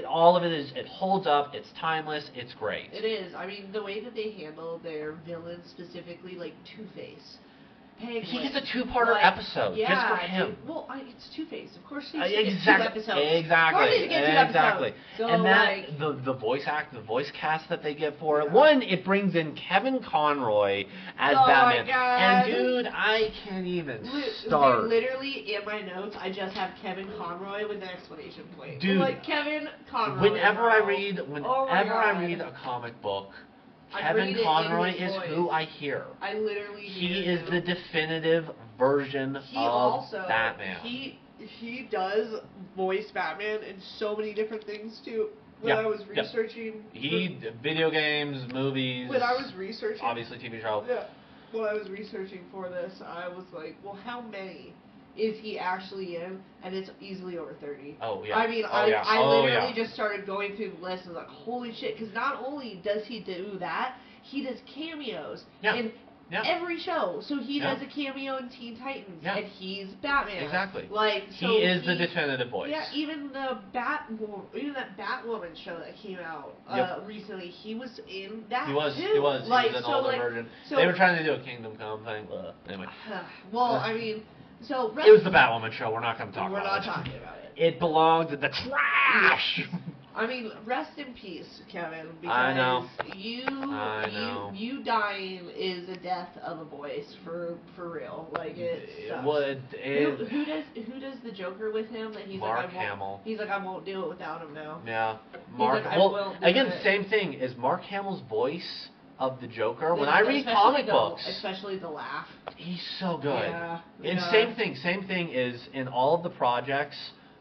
all of it holds up. It's timeless. It's great. It is. I mean, the way that they handle their villains, specifically like Two-Face. Penguin. He gets a 2-parter episode just for him. It's Two-Face. Of course, he gets Exactly. 2 episodes. Exactly. Of course he gets 2 Exactly. episodes. So, And that like, the voice cast that they get for it. One, it brings in Kevin Conroy as Batman. My God. And dude, I can't even start. Literally in my notes, I just have Kevin Conroy with an exclamation point. Dude, like Kevin Conroy. Whenever I bro. read Oh my I God. read a comic book, I Kevin read it in Conroy his is voice. who I hear. I literally. He hear is him. the definitive version He of also, Batman. He does voice Batman in so many different things too. When I was researching, Video games, movies. when I was researching, obviously TV show. yeah, when I was researching for this, I was like, well, how many is he actually in? And it's easily over 30. Oh yeah. I mean, oh, yeah. I oh, literally yeah. just started going through the list and was like, holy shit! Because not only does he do that, he does cameos in every show. So he does a cameo in Teen Titans, and he's Batman. Exactly. Like he so is the definitive voice. Yeah, even that Batwoman show that came out recently, he was in that He was. too. He was. Like, he was an so, older like, version. so- They were trying to do a Kingdom Come thing. Anyway. Well, I mean, so It was the Batwoman show. We're not going to talk we're about not it. talking about it. It belonged in the trash. I mean, rest in peace, Kevin. Because I know. You dying is a death of a voice for real. Like it. Sucks. Who does the Joker with him? That he's Mark like, I won't, Hamill. He's like, I won't do it without him now. Yeah. Mark. Like, well, again, same thing. Is Mark Hamill's voice of the Joker? When I read comic books, especially the laugh, he's so good. Yeah. And same thing is in all of the projects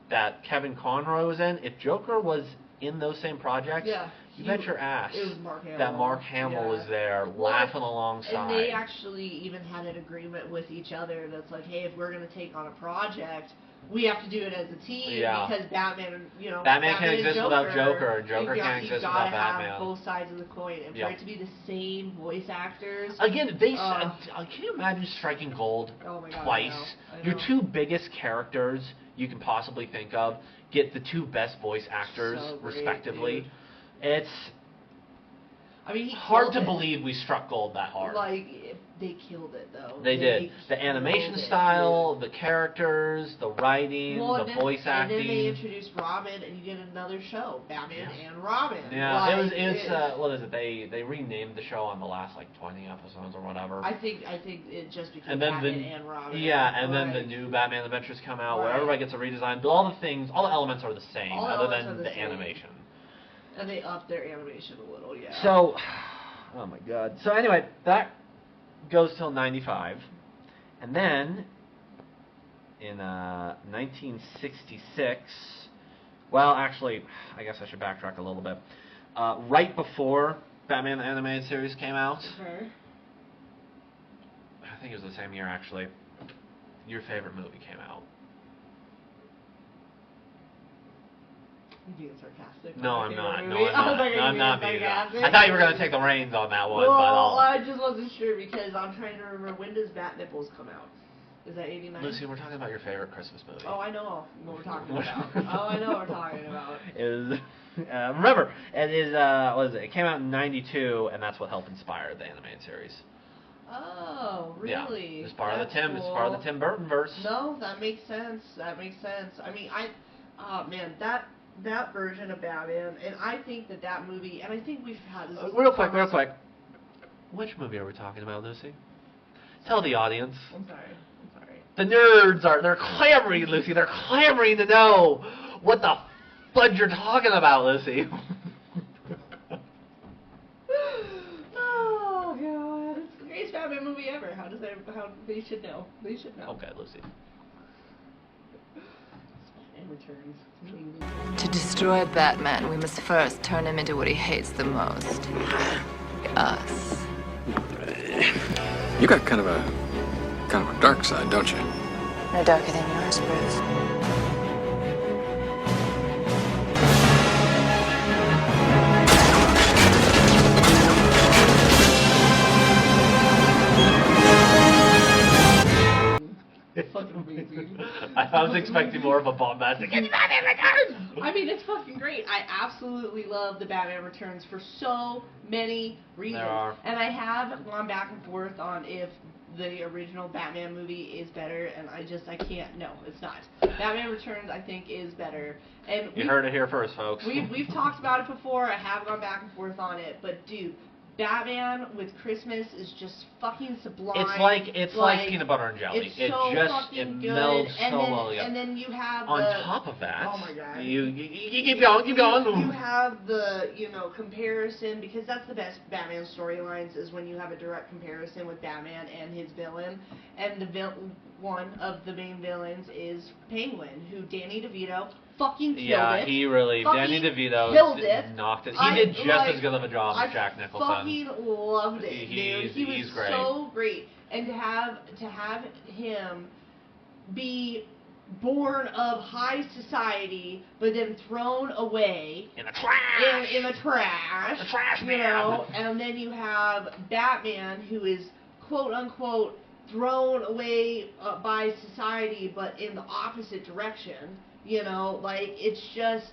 that Kevin Conroy was in. If Joker was in those same projects, you bet your ass it was Mark Hamill. that Mark Hamill was there laughing alongside. And they actually even had an agreement with each other that's like, hey, if we're going to take on a project, we have to do it as a team because Batman can't exist without Joker, and Joker can't exist without Batman. You gotta have both sides of the coin, and for it to be the same voice actors. Again, can you imagine striking gold twice? I know. Your 2 biggest characters you can possibly think of get the 2 best voice actors respectively. Dude. It's hard to believe we struck gold that hard. Like, they killed it, though. They did. The animation style, the characters, the writing, the voice acting. And then they introduced Robin, and you get another show, Batman and Robin. Yeah, like, what is it? They renamed the show on the last 20 episodes or whatever. I think it just became and then Batman and Robin. Yeah, and then the new Batman Adventures come out where everybody gets a redesign, but all the elements are the same other than the animation. And they upped their animation a little, So, oh my god. So anyway, that goes till 95. And then, in 1966, well, actually, I guess I should backtrack a little bit. Right before Batman the Animated Series came out, I think it was the same year, actually, your favorite movie came out. being sarcastic. No, My I'm favorite not. No, movie. I'm I was not. like, No, are I'm you not being being that. sarcastic? I thought you were going to take the reins on that one, Well, but I just wasn't sure because I'm trying to remember, when does Bat Nipples come out? Is that 89? Lucy, we're talking about your favorite Christmas movie. Oh, I know what we're talking about. Oh, I know what we're talking about. Is remember, it is what is it? It came out in '92, and that's what helped inspire the animated series. Oh, Yeah, really? it's part of the That's Tim. It's part of the cool. Tim Burton verse. No, that makes sense. That makes sense. I mean, oh man, that version of Batman, and I think that movie, and I think we've had this. Real quick. Which movie are we talking about, Lucy? Tell the audience. I'm sorry. The nerds they're clamoring, Lucy. They're clamoring to know what the fudge you're talking about, Lucy. Oh god, it's the greatest Batman movie ever. How they should know. They should know. Okay, Lucy. Batman Returns. To destroy Batman, we must first turn him into what he hates the most. Us. You got kind of a dark side, don't you? No darker than yours, Bruce. Fucking amazing. I was expecting more of a bombastic. It's Batman Returns! I mean, it's fucking great. I absolutely love the Batman Returns for so many reasons. There are. And I have gone back and forth on if the original Batman movie is better, and I can't. No, it's not. Batman Returns, I think, is better. And You heard it here first, folks. We've talked about it before. I have gone back and forth on it, but dude, Batman with Christmas is just fucking sublime. It's like peanut butter and jelly. It's It so just fucking good. melds and so then, well together. And then you have On the, top of that, oh my god, you keep going. You have the comparison, because that's the best Batman storylines is when you have a direct comparison with Batman and his villain, and one of the main villains is Penguin, who Danny DeVito fucking killed it. He really, Fucking Danny DeVito killed it. knocked it. He did just as good of a job as Jack I Nicholson. fucking loved it, dude. He he's was great. so great, and to have him be born of high society, but then thrown away In the trash. in the trash, The trash you man. know, and then you have Batman, who is quote unquote thrown away by society, but in the opposite direction. You know, like it's just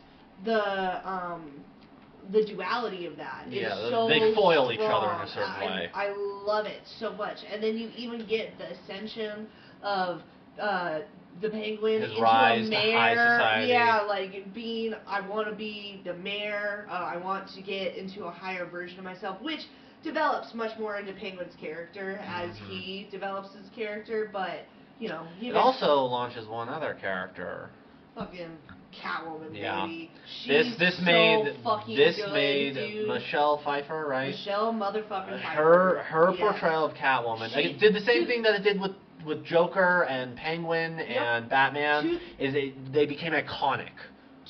the duality of that. Yeah, is so they foil each strong. other in a certain way. I love it so much, and then you even get the ascension of the Penguin His into rise a to mayor. high society. Yeah, like I want to be the mayor. I want to get into a higher version of myself, which develops much more into Penguin's character as he develops his character. But he It also launches one other character. fucking Catwoman, Yeah. baby. She's This so made fucking good, dude. Michelle Pfeiffer, right? Michelle motherfucking Pfeiffer. Her Yes. portrayal of Catwoman. She- It did the same thing that it did with Joker and Penguin and Batman. They became iconic.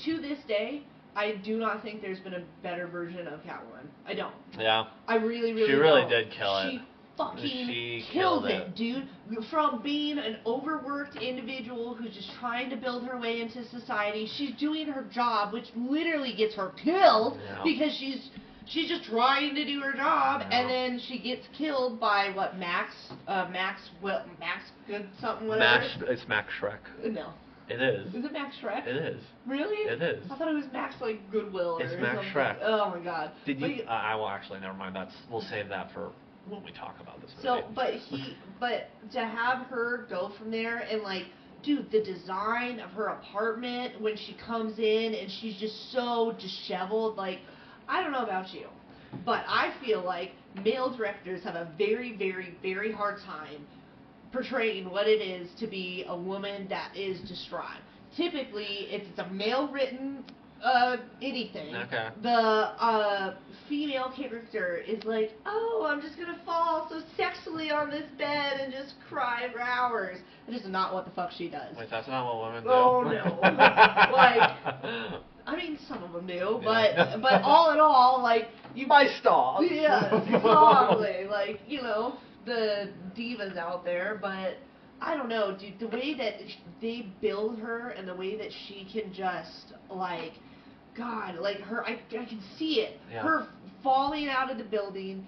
To this day, I do not think there's been a better version of Catwoman. I don't. Yeah. I really, really She really don't. did kill it. She fucking She killed killed it, dude. From being an overworked individual who's just trying to build her way into society, she's doing her job, which literally gets her killed Yeah. because she's just trying to do her job, Yeah. and then she gets killed by what Max good something whatever. It's Max Shrek. No, It is. is it Max Shrek? It is. Really? It is. I thought it was Max like Goodwill. It's or Max something. Shrek. Oh my god. Did But you? I will actually. Never mind. We'll save that for when we talk about this movie. So, but to have her go from there and like, dude, the design of her apartment when she comes in and she's just so disheveled, like, I don't know about you, but I feel like male directors have a very, very, very hard time portraying what it is to be a woman that is distraught. Typically, if it's a male-written anything, Okay. the female character is like, oh, I'm just gonna fall so sexily on this bed and just cry for hours. That is not what the fuck she does. Wait, that's not what women do. Oh, no. Like, I mean, some of them do, but all in all, like, you... My stall. Yeah, exactly. Like, the divas out there, but I don't know, dude, the way that they build her and the way that she can just, like, God, like her, I can see it. Yeah. Her falling out of the building,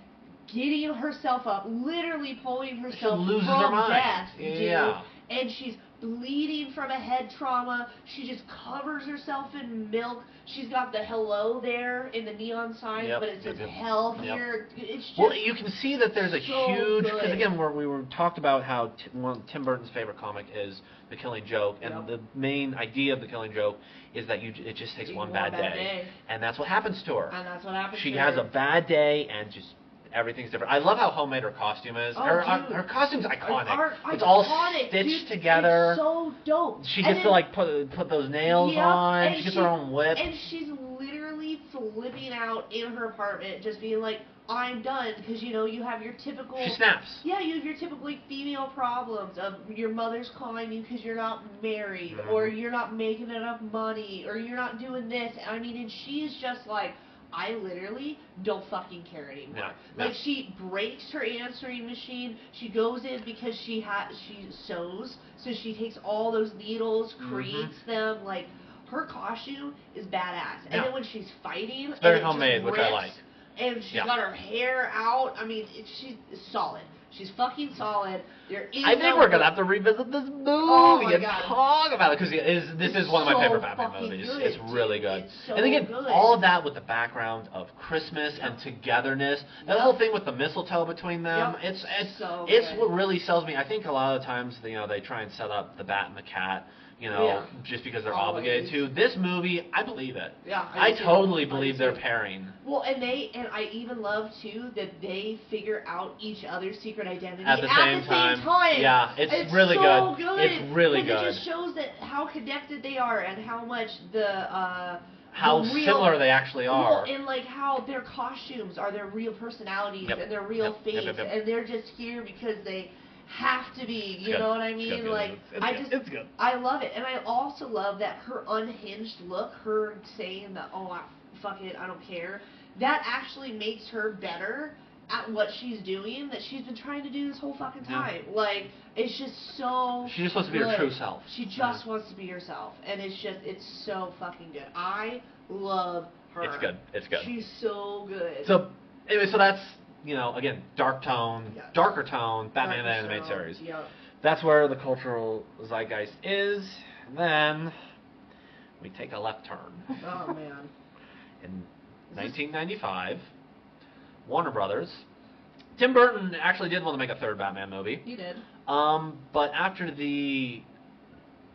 getting herself up, literally pulling herself loses from her mind. death, Yeah. dude. And she's bleeding from a head trauma. She just covers herself in milk. She's got the hello there in the neon sign, Yep, but it says yep. hell Yep. here. It's just Well, you can see that there's a so huge, because good. again, where we were talked about how Tim Burton's favorite comic is The Killing Joke, and Yep. the main idea of The Killing Joke is that it just takes one bad day, and that's what happens to her. And that's what happens She to has her. a bad day, and just everything's different. I love how homemade her costume is. Oh, her dude. costume's iconic. It's Iconic, all stitched dude. together. It's so dope. She And gets to like put those nails Yep, on. and She gets her own whip. And she's literally flipping out in her apartment, just being like, I'm done, because, you know, you have your typical... She snaps. Yeah, you have your typical like, female problems of your mother's calling you because you're not married, Mhm. or you're not making enough money, or you're not doing this. I mean, and she's just like, I literally don't fucking care anymore. Yeah, Like, she breaks her answering machine. She goes in because she sews, so she takes all those needles, creates them. Like, her costume is badass. And Yeah. then when she's fighting, It's very and it just homemade, which I rips, like. and she's Yeah. got her hair out. I mean, she's solid. She's fucking solid. There is I think no we're gonna have to revisit this movie my and God. talk about it because this is one of my so favorite Batman fucking movies. good, It's really dude. good. It's so and again, good. all of that with the background of Christmas and togetherness. That Yep. whole thing with the mistletoe between them. Yep. It's So it's good. what really sells me. I think a lot of times they try and set up the bat and the cat. Yeah. Just because they're Always. obligated to. This movie, I believe it. Yeah, I do too. totally I do believe they're too. pairing. Well, and I even love too that they figure out each other's secret identity At the same time. Yeah, it's really so good. It's really 'cause good. It just shows that how connected they are and how much How the real, similar they actually are. Well, and like how their costumes are their real personalities Yep. and their real Yep. Yep, face, yep, yep. and they're just here because they have to be. You good. know what I It's mean? good. Like It's good. I love it, and I also love that her unhinged look, her saying that, fuck it, I don't care. That actually makes her better at what she's doing that she's been trying to do this whole fucking Yeah. time. Like, it's just so She just wants to be her good. true self. She just wants to be herself, and it's so fucking good. I love her. It's good. It's good. She's so good. So anyway, so that's again darker tone, Batman the animated Darker series. Tone, yep. That's where the cultural zeitgeist is. And then we take a left turn. Oh man. In 1995, Warner Brothers. Tim Burton actually did want to make a third Batman movie. He did. But after the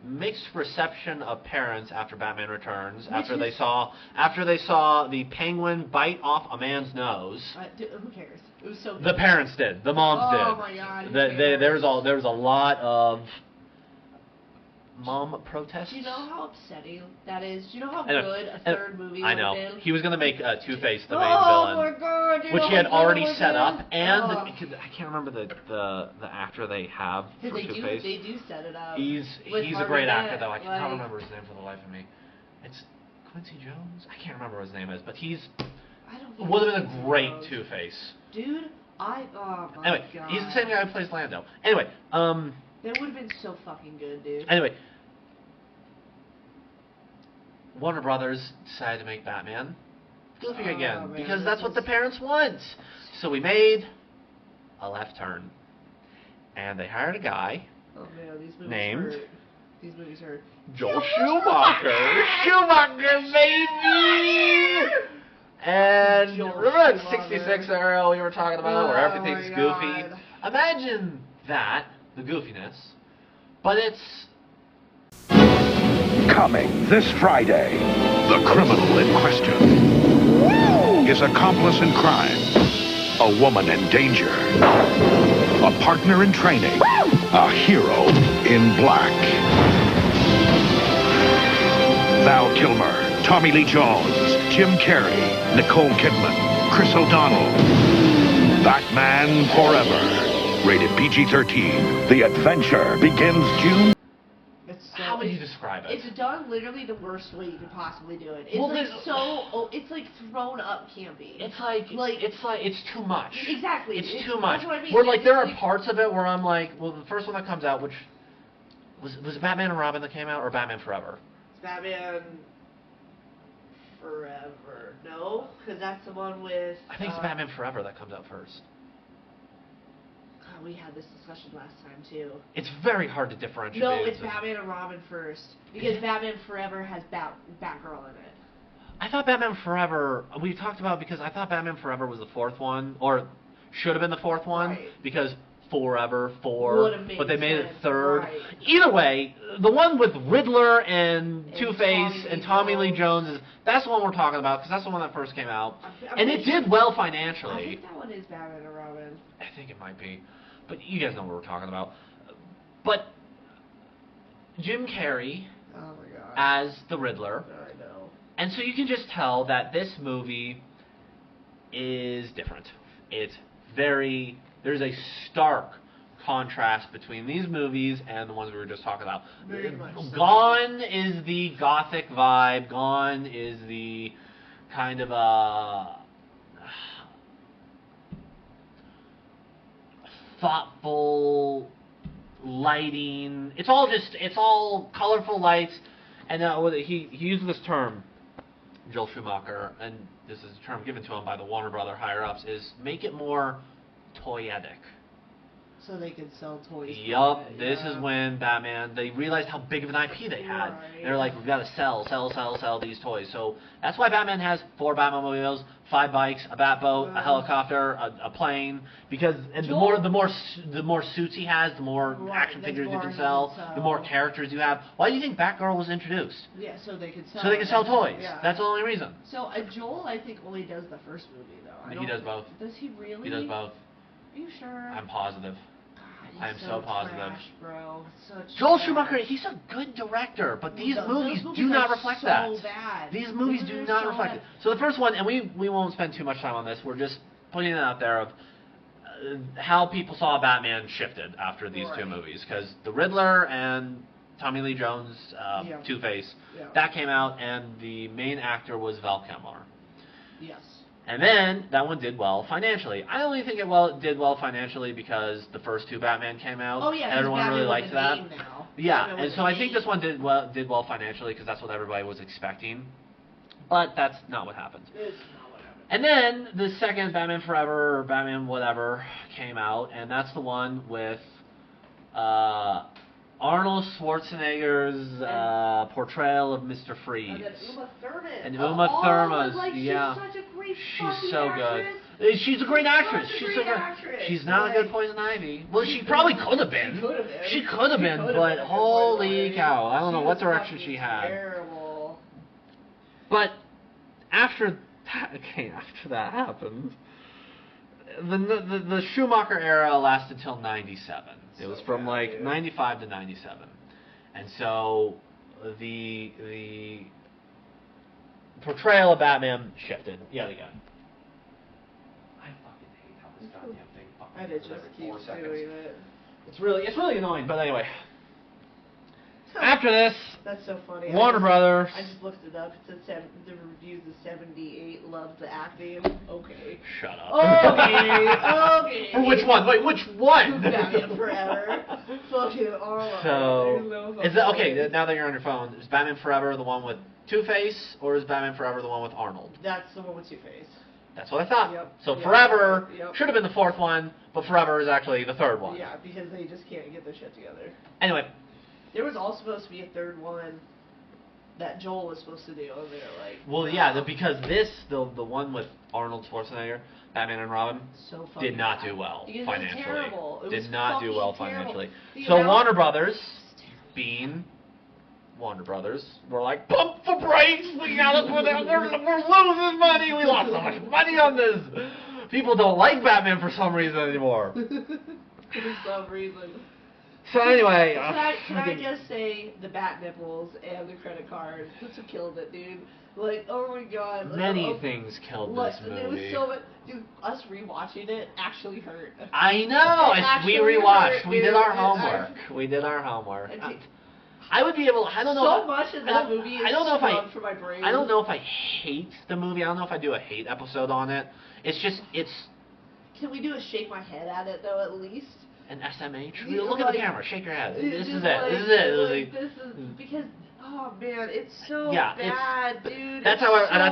mixed reception of parents after Batman Returns, after they saw the Penguin bite off a man's nose. Who cares? It was so good. The parents did. The moms did. Oh my God, who There was cares? a lot of mom protests. Do you know how upsetting that is? Do you know how I know. good a And third movie I would know. have been? He was going to make Two-Face the main Oh villain. my God! Do you Which know he had how good already it set would've up, been? and Oh. because I can't remember the actor they have for Because Two-Face. they do set it up. He's with a Harvey great Dent, actor though. I cannot like- remember his name for the life of me. It's Quincy Jones. I can't remember what his name is, but I don't think would have it's been a Quincy great Jones. Two-Face. Dude, oh my Anyway, God. he's the same guy who plays Lando. Anyway, That would have been so fucking good, dude. Anyway, Warner Brothers decided to make Batman goofy Oh, again man, because this that's what is- the parents want. So we made a left turn, and they hired a guy Oh man, these movies named hurt. These movies hurt. Joel Schumacher. Schumacher, baby! And Joel remember that Schumacher. 66 era we were talking about where Oh, everything's my goofy? God. Imagine that, the goofiness, but it's Coming this Friday. The criminal in question. His accomplice in crime. A woman in danger. A partner in training. A hero in black. Val Kilmer, Tommy Lee Jones, Jim Carrey, Nicole Kidman, Chris O'Donnell. Batman Forever. Rated PG-13. The adventure begins June. It's so, how would you describe it? It's done literally the worst way you could possibly do it. It's Well, like there's- it's like thrown up campy. It's too much. Exactly. It's too much. That's what I mean. Where like It's there are like- parts of it where I'm like, well, the first one that comes out, which was it Batman and Robin that came out, or Batman Forever? Batman Forever. No, because that's the one with. I think it's Batman Forever that comes out first. God, we had this discussion last time too. It's very hard to differentiate. No, it's Batman and Robin first because Batman Forever has Batgirl in it. I thought Batman Forever. We talked about because I thought Batman Forever was the fourth one, or should have been the fourth one Right. because Forever, four, Would've made but they made it sense, third. right. Either way, the one with Riddler and And Two-Face and Tommy Lee Jones, that's the one we're talking about because that's the one that first came out, and it did well I financially. think that one is Batman and Robin. I think it might be, but you guys know what we're talking about. But Jim Carrey Oh my god. as the Riddler. I know. And so you can just tell that this movie is different. It's there's a stark contrast between these movies and the ones we were just talking about. Very much so. Gone is the gothic vibe. Gone is the kind of thoughtful lighting. It's all colorful lights. And he used this term, Joel Schumacher, and this is a term given to him by the Warner Brother higher-ups, is make it more toyetic. So they could sell toys. Yup, from it, this yeah. is when Batman, they realized how big of an IP they had. Right. They're like, we've got to sell these toys. So that's why Batman has 4 Batmobiles, 5 bikes, a Batboat, a helicopter, a plane. Because and the more suits he has, the more Right, action that's figures you more can he sell, can sell. the more characters you have. Why do you think Batgirl was introduced? Yeah, so they could sell. So they can sell toys. Yeah. That's the only reason. So Joel, I think, only does the first movie though. He does both. Does he really? He does both. Are you sure? I'm positive. God, I am he's so positive. Trash, bro. Such Joel trash. Schumacher, he's a good director, but these Those movies movies do not are reflect so that. bad. These movies Those do are not so reflect bad. it. So the first one, and we won't spend too much time on this, we're just putting it out there of how people saw Batman shifted after these two Right. movies. Because the Riddler and Tommy Lee Jones, Yeah. Two-Face, Yeah. that came out, and the main actor was Val Kilmer. Yes. And then that one did well financially. I only think it did well financially because the first 2 Batman came out. Oh yeah, and 'cause everyone Batman really with liked a that. name now. Yeah, Batman and with so a I think name. this one did well financially because that's what everybody was expecting. But that's not what happened. It's not what happened. And then the second Batman Forever or Batman whatever came out, and that's the one with Arnold Schwarzenegger's portrayal of Mr. Freeze. And then Uma Thurman. And Of Uma all, Thurman's, like, yeah. She's such a great She's fucking so actress. good. She's a great actress. Such a She's great so good. actress. She's not a good Poison Ivy. Well, she probably could have been. She could have been, could've but been a good holy Poison Ivy. cow! I don't know She what was direction fucking she had. Terrible. But after that happened, the Schumacher era lasted till '97. It was from like '95 to '97, and so the portrayal of Batman shifted yet again. I fucking hate how this goddamn thing fucking And it goes just every 4 keeps seconds. doing it. It's really annoying. But anyway, after this, That's so funny. Warner Brothers. I just looked it up. It said the reviews is 78. Loved the acting. Okay. Shut up. Okay. For which one? Wait, which one? Batman Forever. Fucking Arlo. So, is that okay? Now that you're on your phone, is Batman Forever the one with Two-Face, or is Batman Forever the one with Arnold? That's the one with Two-Face. That's what I thought. Yep. So Yep. Forever Yep. should have been the 4th one, but Forever is actually the 3rd one. Yeah, because they just can't get their shit together. Anyway, There was also supposed to be a 3rd one that Joel was supposed to do, and they're like, well, yeah, because the one with Arnold Schwarzenegger, Batman and Robin, so fucking did not bad. do well Because financially. It was terrible. It did was not do well fucking terrible. financially. The So amount- Warner Brothers, being Warner Brothers, were like, pump the brakes, we gotta put out, we're losing money, we lost so much money on this. People don't like Batman for some reason anymore. For some reason. So anyway, Can I just say the bat nipples and the credit card? That's what killed it, dude. Like, oh my god. Like, many things killed this It was movie. so much. Dude, us rewatching it actually hurt. I know. It We actually rewatched. hurt, We did dude. our It homework. actually- We did our homework. I I would be able. I don't know. So if, much of I that don't- movie is I don't know if I. scrubbed from my brain. I don't know if I hate the movie. I don't know if I do a hate episode on it. It's just Can we do a shake my head at it though, at least? an SMH. You Look at the like- camera. Shake your head. It's This is just it. like- This is it. like, this is because Oh man, it's so Yeah, bad, dude. That's It's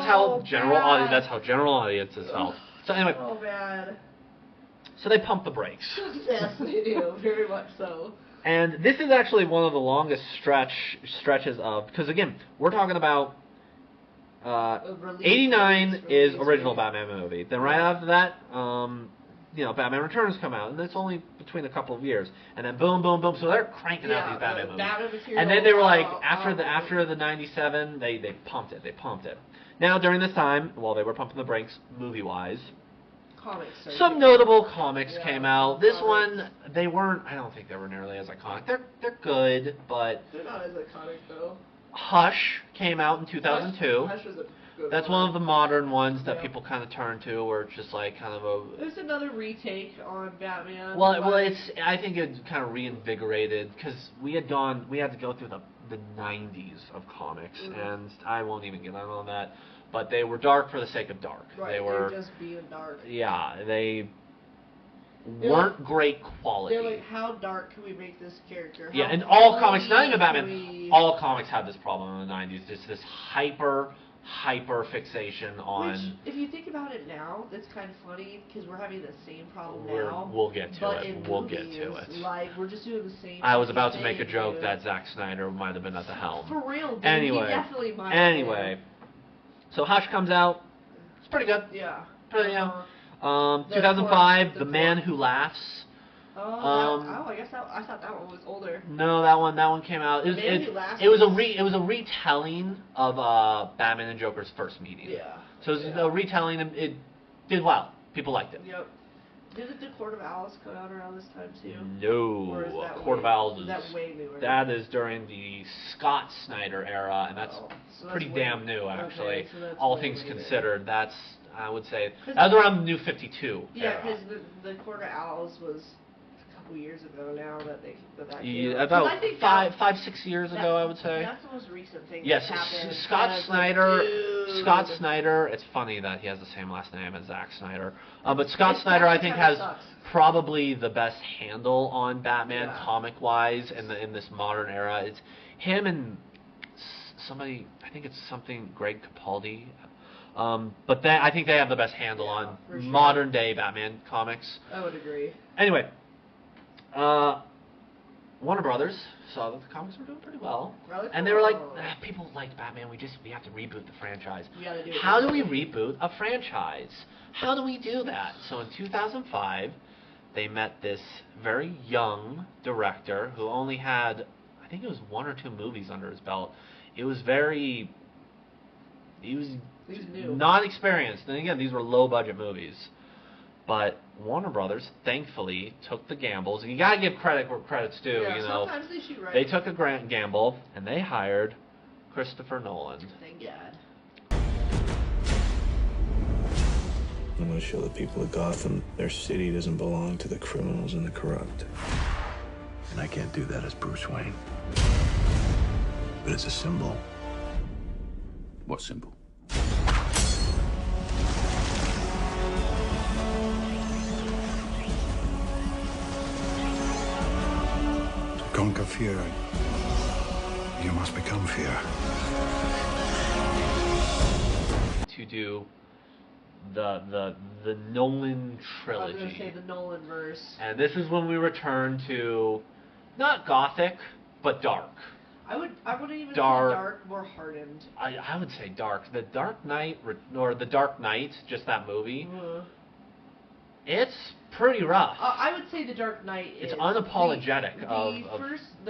how so general bad. audience. That's how general audiences felt. So anyway, Oh bad. so they pump the brakes. Yes, they do. Very much so. And this is actually one of the longest stretches of, because again, we're talking about Release, 89 is release, original release. Batman movie. Then right after that, Batman Returns come out, and it's only between a couple of years. And then boom, boom, boom. So they're cranking out these Batman movies. Batman material, And then they were like, after the 97, they pumped it. They pumped it. Now during this time, while they were pumping the brakes movie-wise, Comics. some notable comics Yeah, came out. some This comics. one, they weren't. I don't think they were nearly as iconic. They're good, but They're not as iconic though. Hush came out in 2002. Hush was a good That's one of the modern ones that Yeah. people kind of turn to, where it's just like kind of a. There's another retake on Batman. Well, but- it's. I think it kind of reinvigorated because we had to go through the 90s of comics, and I won't even get on that. But they were dark for the sake of dark. Right, They were. just being dark. Yeah, they They're weren't like- great quality. They're like, how dark can we make this character? Yeah, How and all funny comics, not even can Batman, we- all comics had this problem in the 90s. Just this hyper fixation on. Which, if you think about it now, that's kind of funny because we're having the same problem now. We'll get to but it. in We'll get movies, to it. Like we're just doing the same. I was fucking about to make a thing, joke dude. that Zack Snyder might have been at the helm. For real, dude. Anyway, He definitely might. anyway, so Hush comes out. It's pretty good. Yeah. Pretty, The 2005, Court- The Man Who Laughs. I guess I thought that one was older. No, that one came out. The Man Who Laughs it was was- a retelling of Batman and Joker's first meeting. Yeah. So it was a retelling. And it did well. People liked it. Yep. Didn't the Court of Owls come out around this time too? No, Or is that Court of way- Owls is is that way newer? That is during the Scott Snyder era, and that's Oh, so pretty way- damn new, actually. okay, so that's All way things later. considered, that's I would say 'Cause that was around the New 52 Yeah, era. because the Court of Owls was a couple years ago now that that came Yeah, out. 'Cause about I think 5-6 years ago, I would say. That's the most recent thing. Yes, that's happened. Scott And it's Snyder. Like, dude. Scott Snyder. It's funny that he has the same last name as Zack Snyder. But Scott It Snyder, I actually think, kinda has sucks. probably the best handle on Batman Yeah. comic-wise in this modern era. It's him and somebody. I think it's something Greg Capaldi. But I think they have the best handle Yeah, on for sure. modern day Batman comics. I would agree. Anyway, Warner Brothers saw that the comics were doing pretty well, Really? and they were like, Cool. people liked Batman. We have to reboot the franchise. We gotta do it How do we differently." reboot a franchise? How do we do that? So in 2005, they met this very young director who only had, I think it was 1 or 2 movies under his belt. He was He's new. not experienced. And again, these were low budget movies. But Warner Brothers, thankfully, took the gambles. And you gotta give credit where credit's due. Yeah, you know, sometimes they shoot right. they took a gamble and they hired Christopher Nolan. Thank God. I'm going to show the people of Gotham their city doesn't belong to the criminals and the corrupt. And I can't do that as Bruce Wayne. But it's a symbol. What symbol? To conquer fear, you must become fear. To do the Nolan I was trilogy. gonna say the Nolan verse. And this is when we return to not gothic, but dark. I wouldn't even Dark. say dark, more hardened. I would say dark. The Dark Knight, or The Dark Knight, just that movie, it's pretty rough. I would say the Dark Knight It's is unapologetic The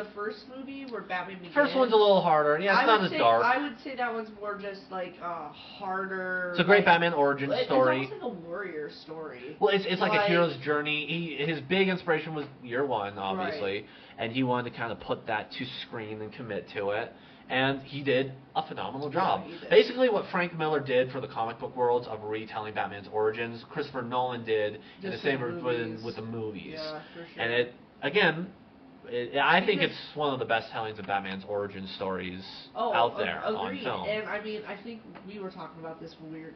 of- first movie where Batman begins. First one's a little harder. Yeah, it's I not would as say, dark. I would say that one's more just like harder. It's a great like, Batman origin story. It's almost like a warrior story. Well, it's like a hero's journey. His big inspiration was Year One, obviously, Right. and he wanted to kind of put that to screen and commit to it. And he did a phenomenal job. he did. Basically, what Frank Miller did for the comic book worlds of retelling Batman's origins, Christopher Nolan did in the Just same with movies. with the movies. Yeah, for sure. And I think Because- it's one of the best tellings of Batman's origin stories Oh, out there on agreed. film. And I mean, I think we were talking about this when we were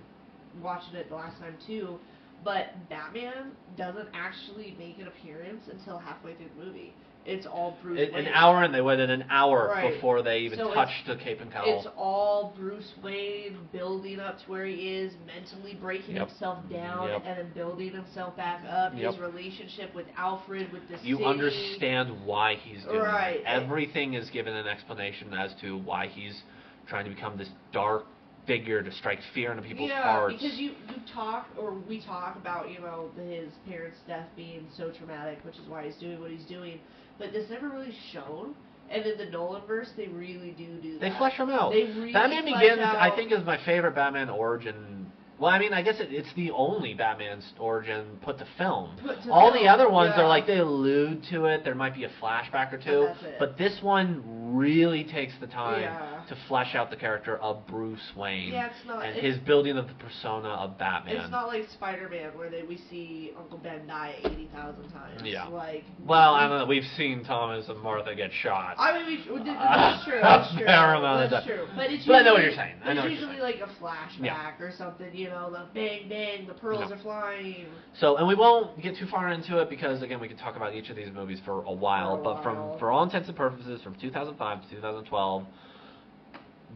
watching it the last time too. But Batman doesn't actually make an appearance until halfway through the movie. It's all Bruce An Wayne. hour, and they waited an hour Right. before they even So touched the cape and cowl. It's all Bruce Wayne building up to where he is, mentally breaking Yep. himself down, Yep. and then building himself back up. Yep. His relationship with Alfred, with the You city. understand why he's doing Right. it. Everything is given an explanation as to why he's trying to become this dark figure to strike fear into people's hearts. Because you talk, or we talk about, his parents' death being so traumatic, which is why he's doing what he's doing. But it's never really shown. And in the Nolanverse, they really do that. They flesh him out. They really Batman flesh Begins, out. I think, is my favorite Batman origin. Well, I mean, I guess it's the only Batman's origin put to film. All the other ones are like, they allude to it. There might be a flashback or two. That's it. But this one really takes the time Yeah. to flesh out the character of Bruce Wayne. Yeah, it's not- and it's- his building of the persona of Batman. It's not like Spider-Man, where we see Uncle Ben die 80,000 times. Yeah. Like, Well, I don't know. We've seen Thomas and Martha get shot. I mean, that's true. That's true. fair amount of That's time. true. But it's But I know what usually- you're saying. I It's know what you're usually saying. like a flashback Yeah. or something. The bang bang, the pearls are flying. So, and we won't get too far into it because, again, we could talk about each of these movies for a while. But for all intents and purposes, from 2005 to 2012,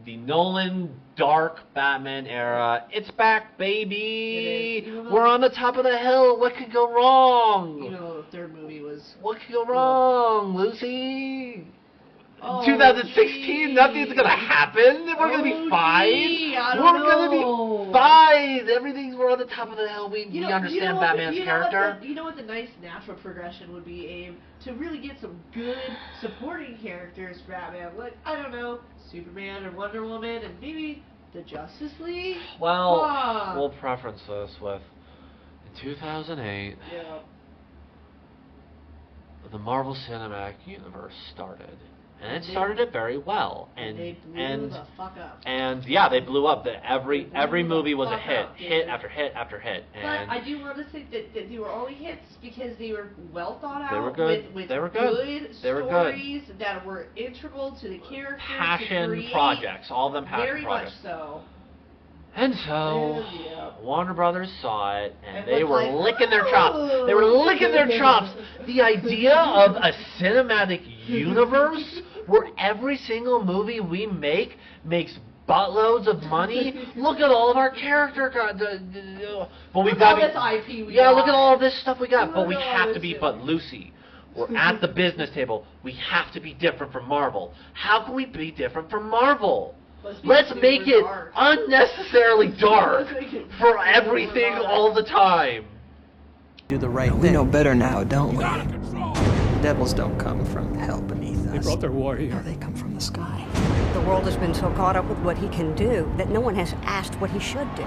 the Nolan dark Batman era, it's back, baby. It is. Even though- We're on the top of the hill. What could go wrong? The third movie was. What could go wrong, Lucy? Oh, 2016, gee. nothing's gonna happen. We're gonna be Oh, fine. gee, I don't We're gonna know. be fine. We're on the top of the hill. We understand what Batman's character. You know what the nice natural progression would be, Abe? To really get some good supporting characters for Batman. Like, I don't know, Superman or Wonder Woman, and maybe the Justice League? Well, Ah. we'll preference this with, in 2008, Yeah. the Marvel Cinematic Universe started. And it started it very well. And they blew the fuck up. And yeah, they blew up. Every blew movie the was a fuck hit. up, dude. Hit after hit after hit. And But I do want to say that they were only hits because they were well thought out. They were good. With They were good. They were good. stories that were integral to the characters. to passion create. projects. All of them passion Very projects. much so. And so, Yeah. Warner Brothers saw it, and And they was were like, licking their chops. They were licking their chops. The idea of a cinematic universe where every single movie we make makes buttloads of money. Look at all of our character. But we've Look got at all this IP we yeah, got. look at all of this stuff we got. Look But we at all have to this be. shit. But Lucy, we're at the business table. We have to be different from Marvel. How can we be different from Marvel? Let's make it unnecessarily dark for everything all the time. Do the right thing. We know better now, don't we? Devils don't come from hell beneath us. They brought their war here. No, they come from the sky. The world has been so caught up with what he can do that no one has asked what he should do.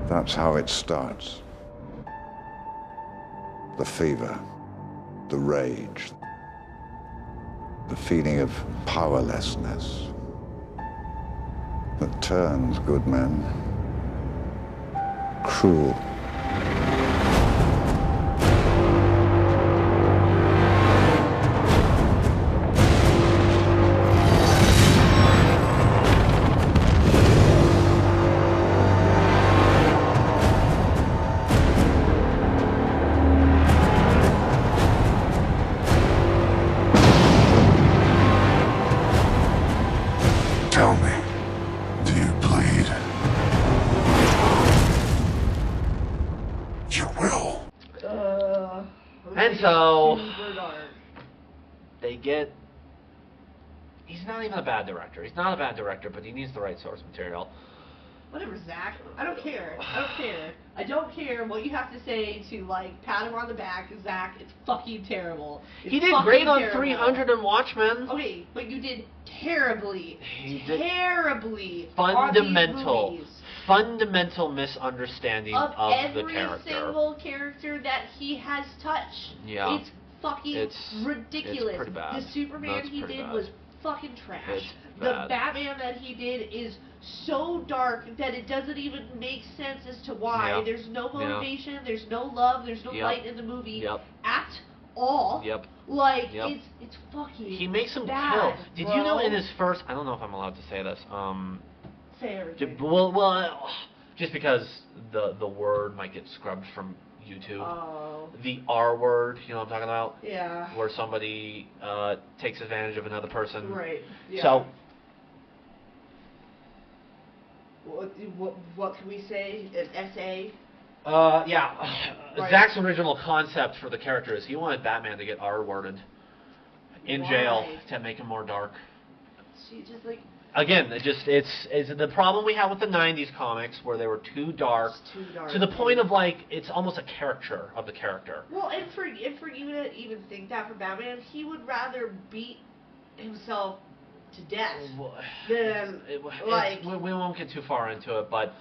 That's how it starts. The fever, the rage, the feeling of powerlessness that turns good men cruel. Tell me, do you bleed? You will. And so Super dark. they get. He's not even a bad director. He's not a bad director, but he needs the right source material. Whatever, Zach. I don't care. I don't care what you have to say to, pat him on the back. Zach, it's fucking terrible. He did great on 300 and Watchmen. Okay, but you did terribly. Terribly. Fundamental. On these movies. Fundamental misunderstanding Of the every character. single character that he has touched. Yeah. It's fucking It's ridiculous. pretty bad. The Superman That's he pretty did bad. was fucking trash. It's The bad. Batman that he did is so dark that it doesn't even make sense as to why. Yeah. There's no Yeah. motivation, there's no love, there's no Yep. light in the movie Yep. at all. Yep. Like Yep. it's fucking He makes him bad, kill. Did you know bro. in his first? I don't know if I'm allowed to say this. Fair. Well, just because the word might get scrubbed from YouTube. Oh. The R word, you know what I'm talking about? Yeah. Where somebody takes advantage of another person. Right. Yeah. So. What can we say? An essay? Yeah. Right. Zack's original concept for the character is he wanted Batman to get R-worded in jail to make him more dark. She just like. Again, it's the problem we have with the '90s comics where they were too dark, to the point of like it's almost a caricature of the character. Well, and for you to even think that for Batman, he would rather beat himself to death than we won't get too far into it, but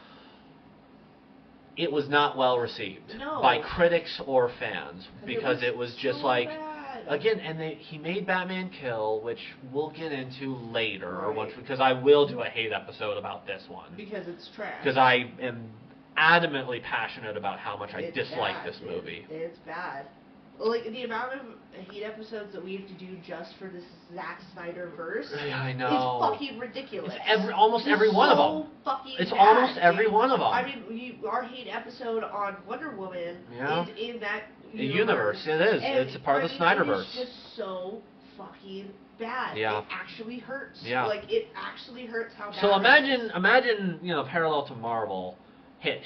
it was not well received by critics or fans because it was just so like. Bad. Again, and he made Batman kill, which we'll get into later, because I will do a hate episode about this one. Because it's trash. Because I am adamantly passionate about how much I dislike this movie. It's bad. Like, the amount of hate episodes that we have to do just for this Zack Snyder verse I know. is fucking ridiculous. It's almost every one of them. It's almost every one of them. I mean, our hate episode on Wonder Woman is in that universe. It is. It's a part of the Snyderverse. It's just so fucking bad. Yeah. It actually hurts. Yeah. Like, it actually hurts how bad So it is. imagine, parallel to Marvel, hit.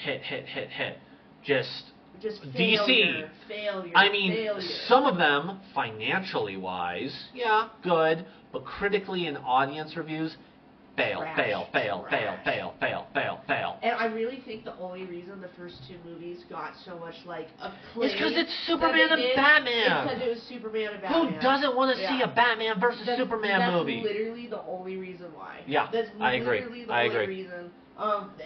Just DC. Failure. I mean, some of them, financially wise, good, but critically in audience reviews, fail. And I really think the only reason the first two movies got so much, acclaim... It's because it's Superman and Batman! It's because it was Superman and Batman. Who doesn't want to see a Batman versus Superman movie? That's literally the only reason why. Yeah, that's I agree. Literally the only reason.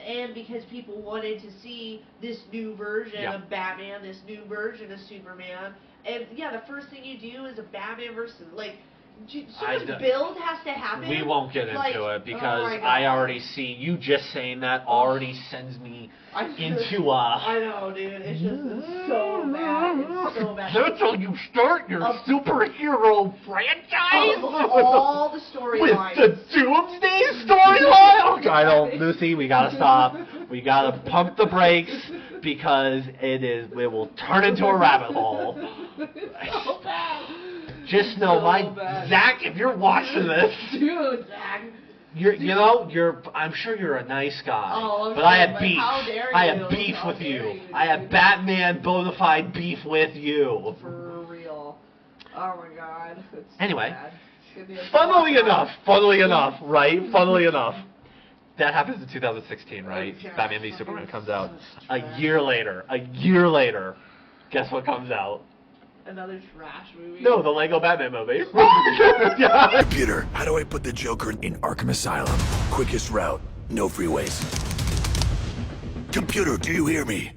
And because people wanted to see this new version of Batman, this new version of Superman. And, the first thing you do is a Batman versus, so much build has to happen. We won't get into it because I already see you just saying that already sends me into I know, dude. It's just so bad. It's so bad. That's how you start your superhero franchise? All the storylines. With the Doomsday storyline? I don't, Lucy, we gotta stop. We gotta pump the brakes because it will turn into a rabbit hole. It's so bad. Just know, Zack, if you're watching this, dude, Zack, I'm sure you're a nice guy, but I had beef. How dare you? I had beef with you. I had Batman bona fide beef with you. For real. Oh my God. Anyway, funnily enough, right? Funnily enough. That happens in 2016, right? Batman v Superman comes out. A year later, guess what comes out? Another trash movie? No, the Lego Batman movie. Computer, how do I put the Joker in Arkham Asylum? Quickest route, no freeways. Computer, do you hear me?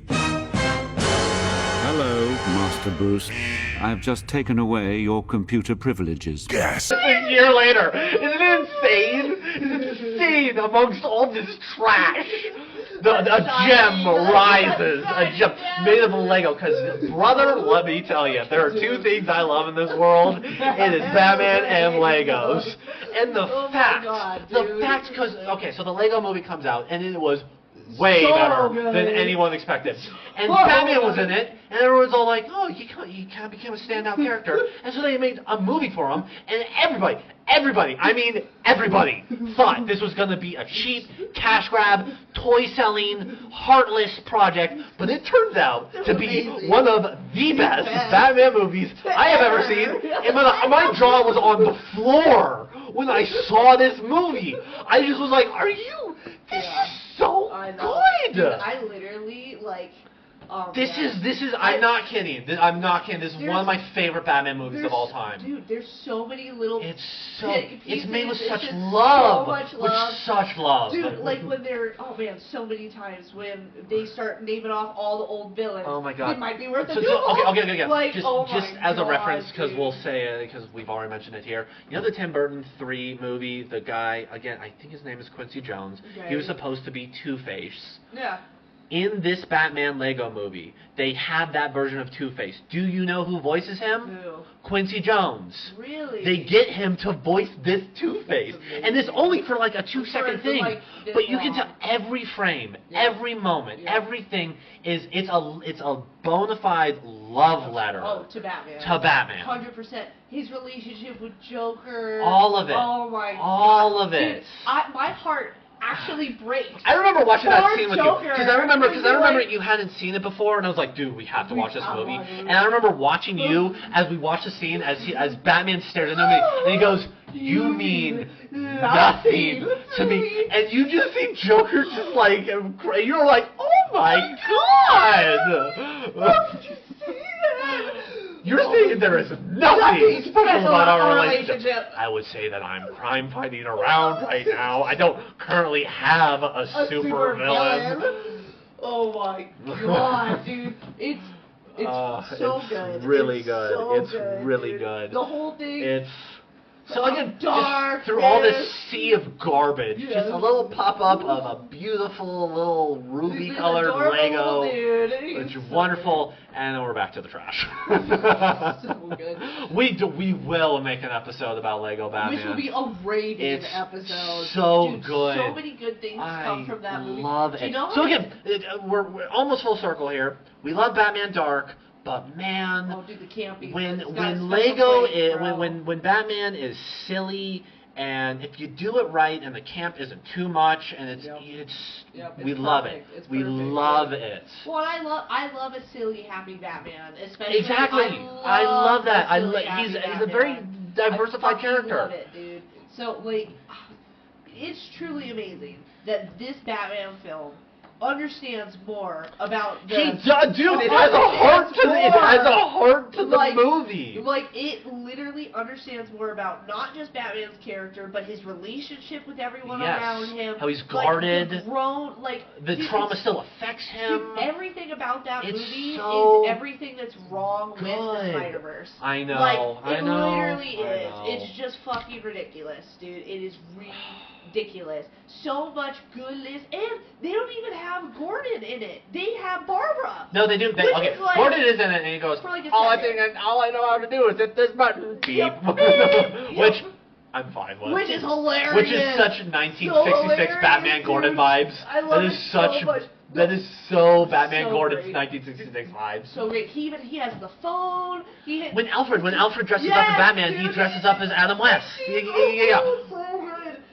Hello, Master Bruce. I've just taken away your computer privileges. Gas. A year later. Isn't it insane? It's insane amongst all this trash. A gem rises, a gem made of Lego. Because, brother, let me tell you, if there are two things I love in this world, it is Batman and Legos. And the fact, because, so the Lego movie comes out, and it was way better than anyone expected. And Batman was in it, and everyone's all like, oh, he kind of became a standout character. And so they made a movie for him, and everybody thought this was going to be a cheap, cash grab, toy-selling, heartless project, but it turns out to be one of the best Batman movies I have ever seen, and my jaw was on the floor when I saw this movie. I just was like, this is so good! Dude, I literally, This is. I'm not kidding. I'm not kidding. This is one of my favorite Batman movies of all time. Dude, there's so many little. It's made with such love. So much love. With such love. Dude, when they're so many times when they start naming off all the old villains. Oh my God. It might be worth a Okay. Just as a reference, because we'll say it, because we've already mentioned it here. You know the Tim Burton 3 movie. The guy, again, I think his name is Quincy Jones. Okay. He was supposed to be Two-Face. Yeah. in this Batman Lego movie, they have that version of Two-Face. Do you know who voices him? Who? Quincy Jones. Really? They get him to voice this Two-Face. And it's only for like a 2-second thing. Like, but you can tell every frame, every moment, everything it's a bona fide love letter. Oh, to Batman. To Batman. 100%. His relationship with Joker. All of it. Oh my god. All of it. Dude, my heart actually breaks. I remember watching that scene with you Joker. because I remember you hadn't seen it before, and I was like, dude, we have to watch this movie. And I remember watching you as we watched the scene as Batman stares into me, and he goes, "You mean nothing to me," and you just see Joker just like you're like, "Oh my god." You're saying there is nothing special about our relationship. I would say that I'm crime fighting around right now. I don't currently have a super villain. Oh my god, dude. It's so good. Really it's good. So it's good, really dude. good. The whole thing. It's so again, dark through all this sea of garbage, just a little pop-up of a beautiful little ruby-colored Lego, which is wonderful, and then we're back to the trash. So good. We will make an episode about Lego Batman. Which will be a rated It's episode. so Dude, good. So many good things come from that movie. Love Do you it. know So how again, we're almost full circle here. We love Batman Dark. But man, oh, dude, the campy. when Lego when Batman is silly, and if you do it right and the camp isn't too much and we love it. We love it. Well, I love a silly happy Batman, especially. Exactly. I love that. He's a very diversified I character. love it, dude. So like, it's truly amazing that this Batman film understands more about the... It has a heart to the movie. Like, it literally understands more about not just Batman's character, but his relationship with everyone around him. How he's guarded. The trauma still affects him. Dude, everything about that movie so is everything that's wrong with the Spider-Verse. I know. Like, it literally is. It's just fucking ridiculous, dude. It is ridiculous. So much goodness, and they don't even have Gordon in it. They have Barbara. No, they do. Gordon is in it, and he goes, all I know how to do is hit this button. Beep. Which I'm fine with. Which is hilarious. Which is such 1966 Batman Gordon vibes. I love it so much. That is so Batman Gordon's 1966 vibes. So great. He has the phone. When Alfred dresses up as Batman, he dresses up as Adam West. Yeah.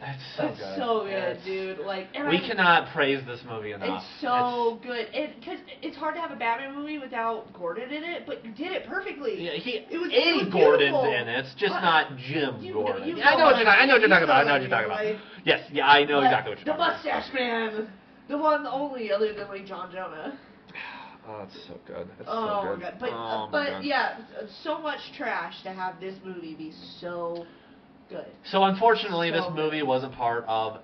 It's so good. Dude. Like, we cannot praise this movie enough. It's so good, and because it's hard to have a Batman movie without Gordon in it, but you did it perfectly. Yeah, it was Gordon's beautiful. in it. It's just not Jim Gordon. I know what you're talking about. Yes, yeah, I know exactly what you're talking about. The Mustache Man, the one only other than like John Jonah. Oh, it's so good. It's so good. God. But God. Yeah, so much trash to have this movie be so good. So unfortunately, this movie wasn't part of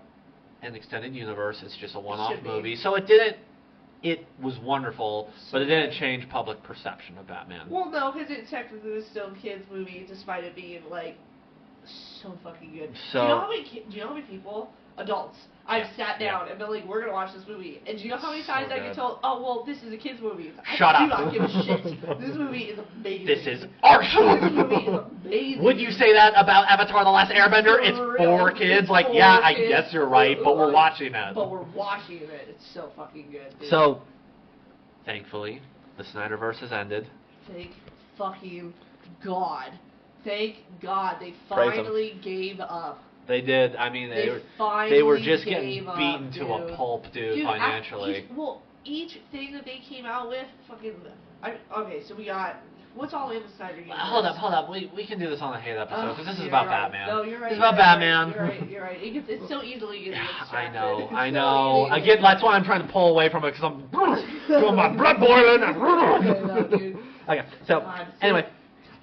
an extended universe. It's just a one-off movie. So it was wonderful, but it didn't change public perception of Batman. Well, no, because it technically was still a kids' movie, despite it being like so fucking good. So, do you know how many people, adults, I've sat down and been like, we're gonna watch this movie, and do you know how many times I get told, oh well, this is a kids' movie? Shut up. I do not give a shit. This movie is amazing. This is art. This movie is amazing. Would you say that about Avatar: The Last Airbender? It's for kids. Like, yeah, I guess you're right, but we're watching it. But we're watching it. It's so fucking good. Dude. So, thankfully, the Snyderverse has ended. Thank fucking God. Thank God they finally gave up. They did. I mean, they were just getting beaten to a pulp, dude, financially. Each thing that they came out with, fucking. Okay, so we got. What's all in the Snyder universe? Hold up. We can do this on a hate episode because this is about Batman. No, you're right. This is about Batman. You're right. It's so easily getting distracted. I know. Again, that's why I'm trying to pull away from it because I'm feeling my blood boiling. Okay, so anyway,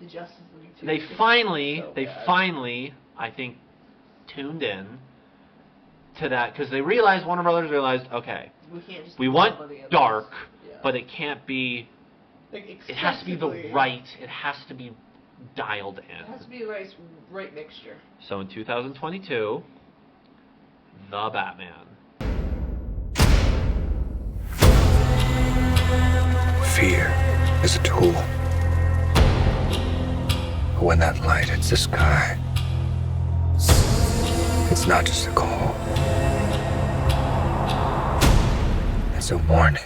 the Justice League too. They finally, I think, tuned in to that because they realized, Warner Brothers realized, okay, we want dark, but it can't be. It has to be it has to be dialed in. It has to be the right mixture. So in 2022, The Batman. fear is a tool. But when that light hits the sky, it's not just a call. It's a warning.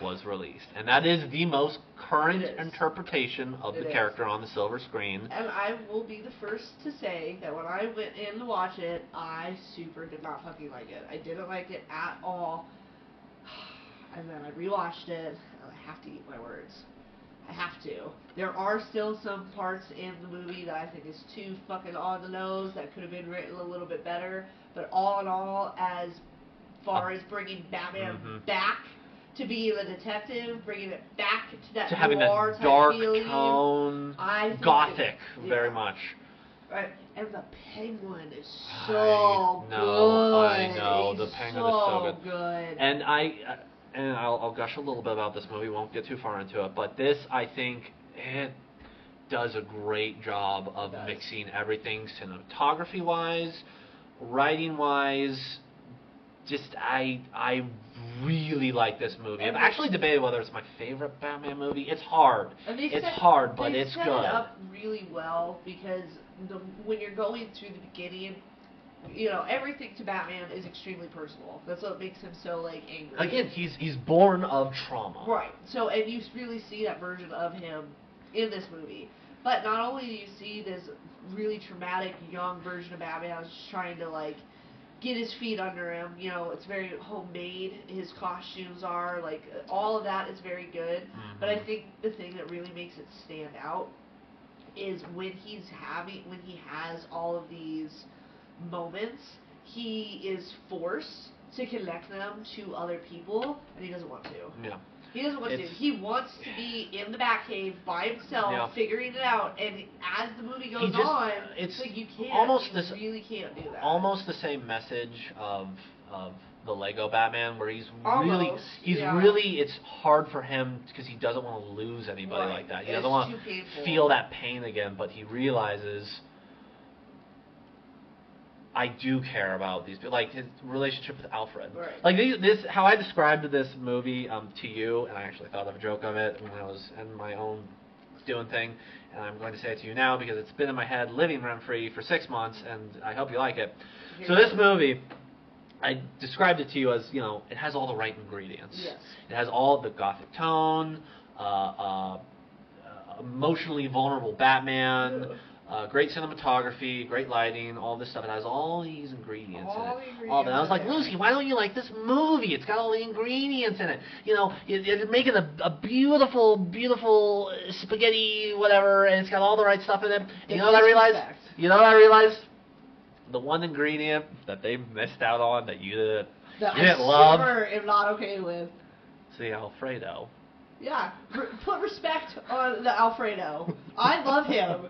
Was released, and that is the most current interpretation of the character on the silver screen. And I will be the first to say that when I went in to watch it, I super did not fucking like it. I didn't like it at all. And then I rewatched it, and I have to eat my words. I have to. There are still some parts in the movie that I think is too fucking on the nose that could have been written a little bit better. But all in all, as far as bringing Batman back to being a detective, bringing it back to that having noir that type dark feeling, tone, I think gothic, very much. Right, and the Penguin is so good. I know, the Penguin is so good. And I'll gush a little bit about this movie. Won't get too far into it, but this, I think, it does a great job of mixing everything, cinematography-wise, writing-wise. Just I really like this movie. I've actually debated whether it's my favorite Batman movie. It's hard. It's hard, but it's good. They set it up really well because when you're going through the beginning, you know, everything to Batman is extremely personal. That's what makes him so, like, angry. Again, he's born of trauma. Right. So, and you really see that version of him in this movie. But not only do you see this really traumatic young version of Batman who's just trying to, like, get his feet under him, you know, it's very homemade, his costumes are, like, all of that is very good. But I think the thing that really makes it stand out is when he has all of these moments, he is forced to connect them to other people, and he doesn't want to. Yeah. He doesn't want to. He wants to be in the Batcave by himself, figuring it out. And as the movie goes on, it's like you can't. You really can't do that. Almost the same message of the Lego Batman, where he's almost, really. It's hard for him because he doesn't want to lose anybody like that. He doesn't want to feel that pain again. But he realizes, I do care about these people, like his relationship with Alfred. Right. Like this, how I described this movie to you, and I actually thought of a joke of it when I was in my own doing thing, and I'm going to say it to you now because it's been in my head, living rent-free for 6 months, and I hope you like it. So this movie, I described it to you as, you know, it has all the right ingredients. Yes. It has all the gothic tone, emotionally vulnerable Batman. Great cinematography, great lighting, all this stuff. It has all these ingredients in it. All that. I was like, Lucy, why don't you like this movie? It's got all the ingredients in it. You know, you're making a beautiful, beautiful spaghetti, whatever, and it's got all the right stuff in it. And you know what I realized? The one ingredient that they missed out on that you didn't love. That I am not okay with. It's the Alfredo. Yeah, put respect on the Alfredo. I love him.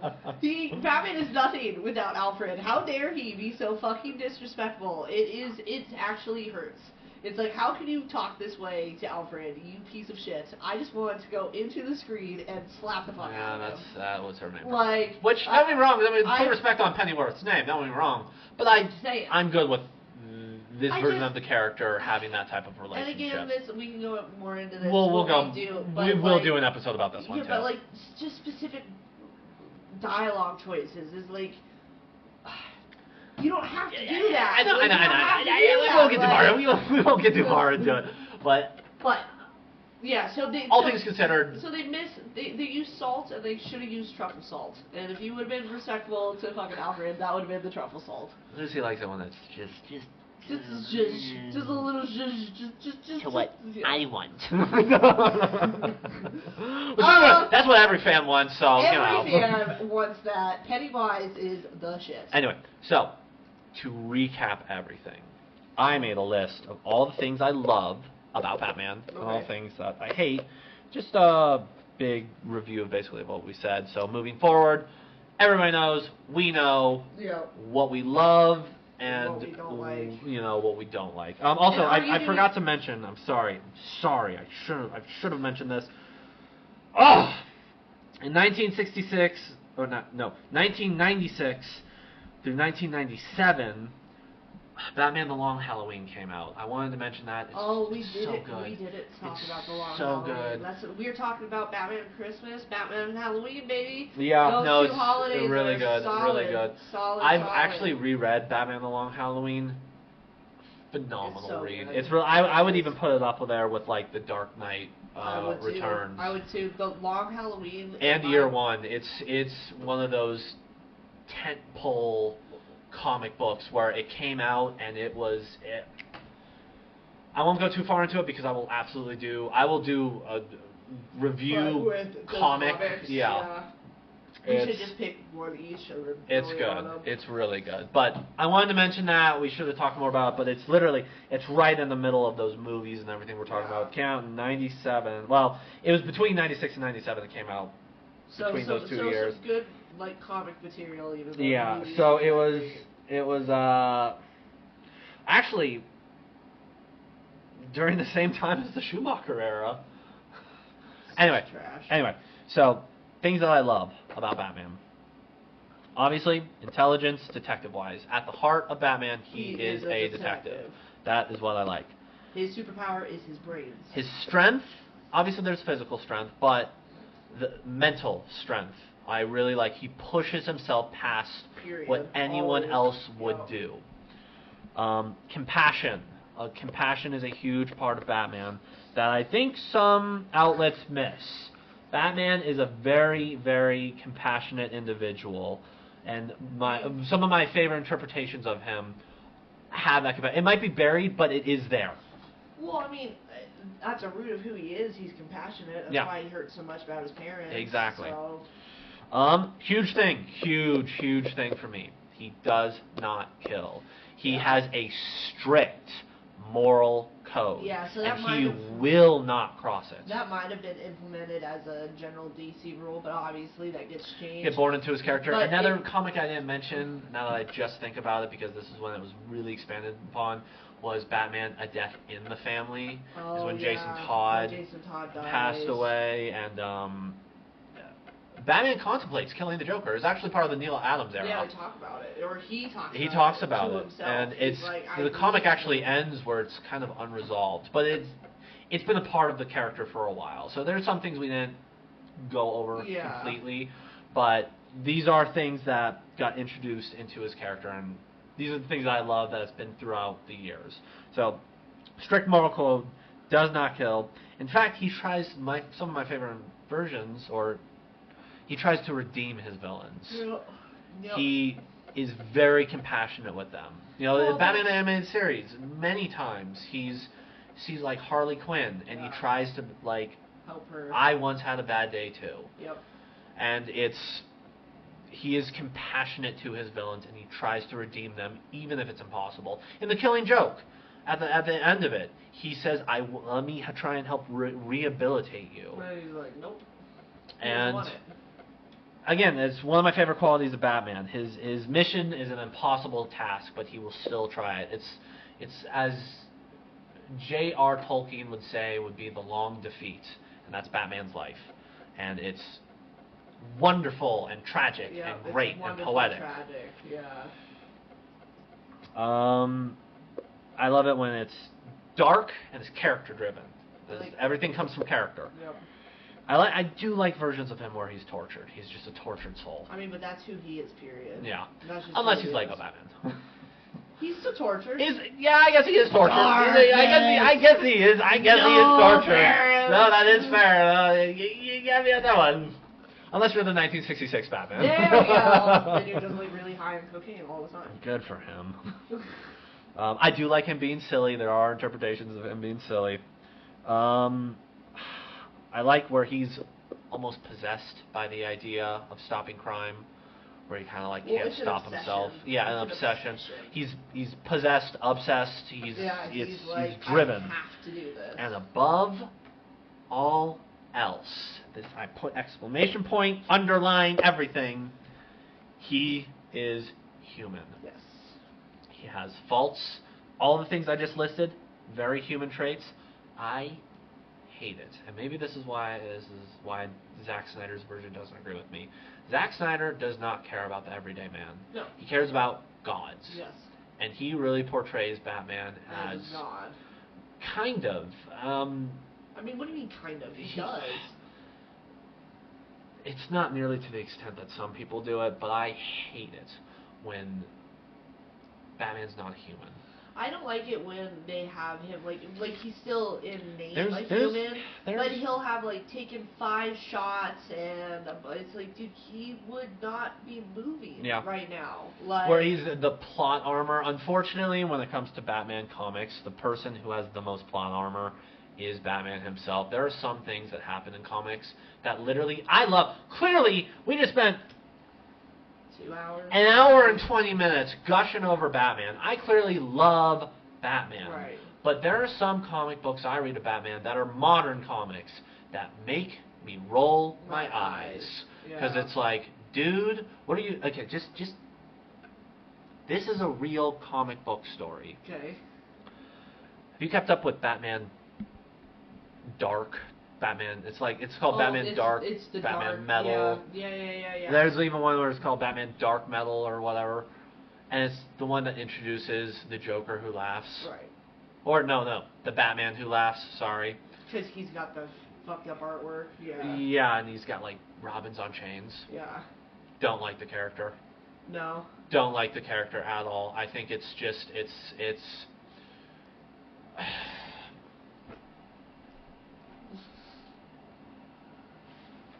Batman is nothing without Alfred. How dare he be so fucking disrespectful? It actually hurts. It's like, how can you talk this way to Alfred, you piece of shit? I just want to go into the screen and slap the fuck out of him. That was her name. Like, which, don't get me wrong, put respect on Pennyworth's name, don't get me wrong. But I'm good with this version of the character having that type of relationship. And again, we can go more into this. We will do an episode about this one too. But like, just specific dialogue choices is like, you don't have to do that. I know. We won't get too hard. We won't get too hard into it. But yeah. So all things considered. So they use salt, and they should have used truffle salt. And if you would have been respectful to fucking Alfred, that would have been the truffle salt. Lucy likes the one that's just a little just to what I want. That's what every fan wants, so every fan wants that. Pennywise is the shit. Anyway, so to recap everything, I made a list of all the things I love about Batman and all the things that I hate. Just a big review of basically what we said. So moving forward, everybody knows, we know what we love and what we don't like. You know, what we don't like. Also, I forgot to mention, I'm sorry, I should have mentioned this. In 1996, through 1997, Batman: The Long Halloween came out. I wanted to mention that. It's we did so it. good. We did it. Talk about the long so Halloween. good. We were talking about Batman Christmas, Batman Halloween, baby. Yeah, Those no, two holidays it's really are good. Solid, really good. Solid. I've actually reread Batman: The Long Halloween. Phenomenal It's so read. good. It's real. I would even put it up there with like The Dark Knight Returns. I would too. The Long Halloween And Year One. It's one of those tentpole comic books where it came out and it was. I won't go too far into it because I will do a review with comics. Yeah. We should just pick one each. It's good. It's really good. But I wanted to mention that. We should have talked more about it, but it's right in the middle of those movies and everything we're talking about. Count in 97. Well, it was between 96 and 97 it came out. Between those 2 years. Some good like comic material even though Yeah. So it was actually during the same time as the Schumacher era. Anyway, so things that I love about Batman. Obviously, intelligence, detective-wise. At the heart of Batman, he is a detective. That is what I like. His superpower is his brains. His strength, obviously there's physical strength, but the mental strength, I really like. He pushes himself past what anyone else would do. Compassion. Compassion is a huge part of Batman that I think some outlets miss. Batman is a very, very compassionate individual, and some of my favorite interpretations of him have that compassion. It might be buried, but it is there. Well, I mean, at the root of who he is, he's compassionate. That's why he hurt so much about his parents. Exactly. So. Huge thing for me. He does not kill. He has a strict moral code. Yeah, so that and he will not cross it. That might have been implemented as a general DC rule, but obviously that gets changed. Get born into his character. But another comic I didn't mention, now that I just think about it, because this is when it was really expanded upon, was Batman: A Death in the Family. Is when Jason Todd passed away, and Batman contemplates killing the Joker. It's actually part of the Neil Adams era. Yeah, they talk about it, or he talks about it, himself. and it's like, the comic actually ends where it's kind of unresolved, but it's been a part of the character for a while. So there's some things we didn't go over completely, but these are things that got introduced into his character, and these are the things that I love that has been throughout the years. So strict moral code, does not kill. In fact, he tries some of my favorite versions, or he tries to redeem his villains. Yep. He is very compassionate with them. The Batman animated series, many times he's like Harley Quinn, and he tries to help her. I once had a bad day too. Yep. And he is compassionate to his villains, and he tries to redeem them, even if it's impossible. In The Killing Joke, at the end of it, he says, "Let me try and help rehabilitate you." Right, he's like, nope. And again, it's one of my favorite qualities of Batman. His mission is an impossible task, but he will still try it. It's as J.R. Tolkien would say, would be the long defeat, and that's Batman's life. And it's wonderful and tragic and great and poetic. Tragic, yeah. I love it when it's dark and it's character driven. Everything comes from character. Yep. I do like versions of him where he's tortured. He's just a tortured soul. I mean, but that's who he is, period. Yeah. Unless he's Lego Batman. He's still tortured. Yeah, I guess he is tortured. I guess he is. I guess he is tortured. Fair. No, that is fair. You got me on that one. Unless you're the 1966 Batman. There we go. Then you're just really high on cocaine all the time. Good for him. I do like him being silly. There are interpretations of him being silly. I like where he's almost possessed by the idea of stopping crime, where he kind of can't stop himself. Yeah, an obsession. He's possessed, obsessed. He's driven. I have to do this. And above all else, I put exclamation point, underline everything. He is human. Yes. He has faults. All the things I just listed, very human traits. I hate it. And maybe this is why Zack Snyder's version doesn't agree with me. Zack Snyder does not care about the everyday man. No. He cares about gods. Yes. And he really portrays Batman as God. kind of. I mean, what do you mean kind of? He does. It's not nearly to the extent that some people do it, but I hate it when Batman's not human. I don't like it when they have him like he's still in name There's- human, but he'll have like taken 5 shots and it's like, dude, he would not be moving right now. Like, where he's the plot armor. Unfortunately, when it comes to Batman comics, the person who has the most plot armor is Batman himself. There are some things that happen in comics that literally I love. Clearly, we just spent 2 hours. an hour and 20 minutes gushing over Batman. I clearly love Batman. Right. But there are some comic books I read of Batman that are modern comics that make me roll my eyes. Because it's like, dude, what are you... Okay, just... This is a real comic book story. Okay. Have you kept up with Batman Dark? Batman, it's called Batman Dark, it's the Batman dark, Metal. Yeah. There's even one where it's called Batman Dark Metal or whatever. And it's the one that introduces the Joker who laughs. Right. Or no, the Batman who laughs, sorry. Because he's got the fucked up artwork. Yeah. Yeah, and he's got like Robins on chains. Yeah. Don't like the character. No. Don't like the character at all. I think it's just it's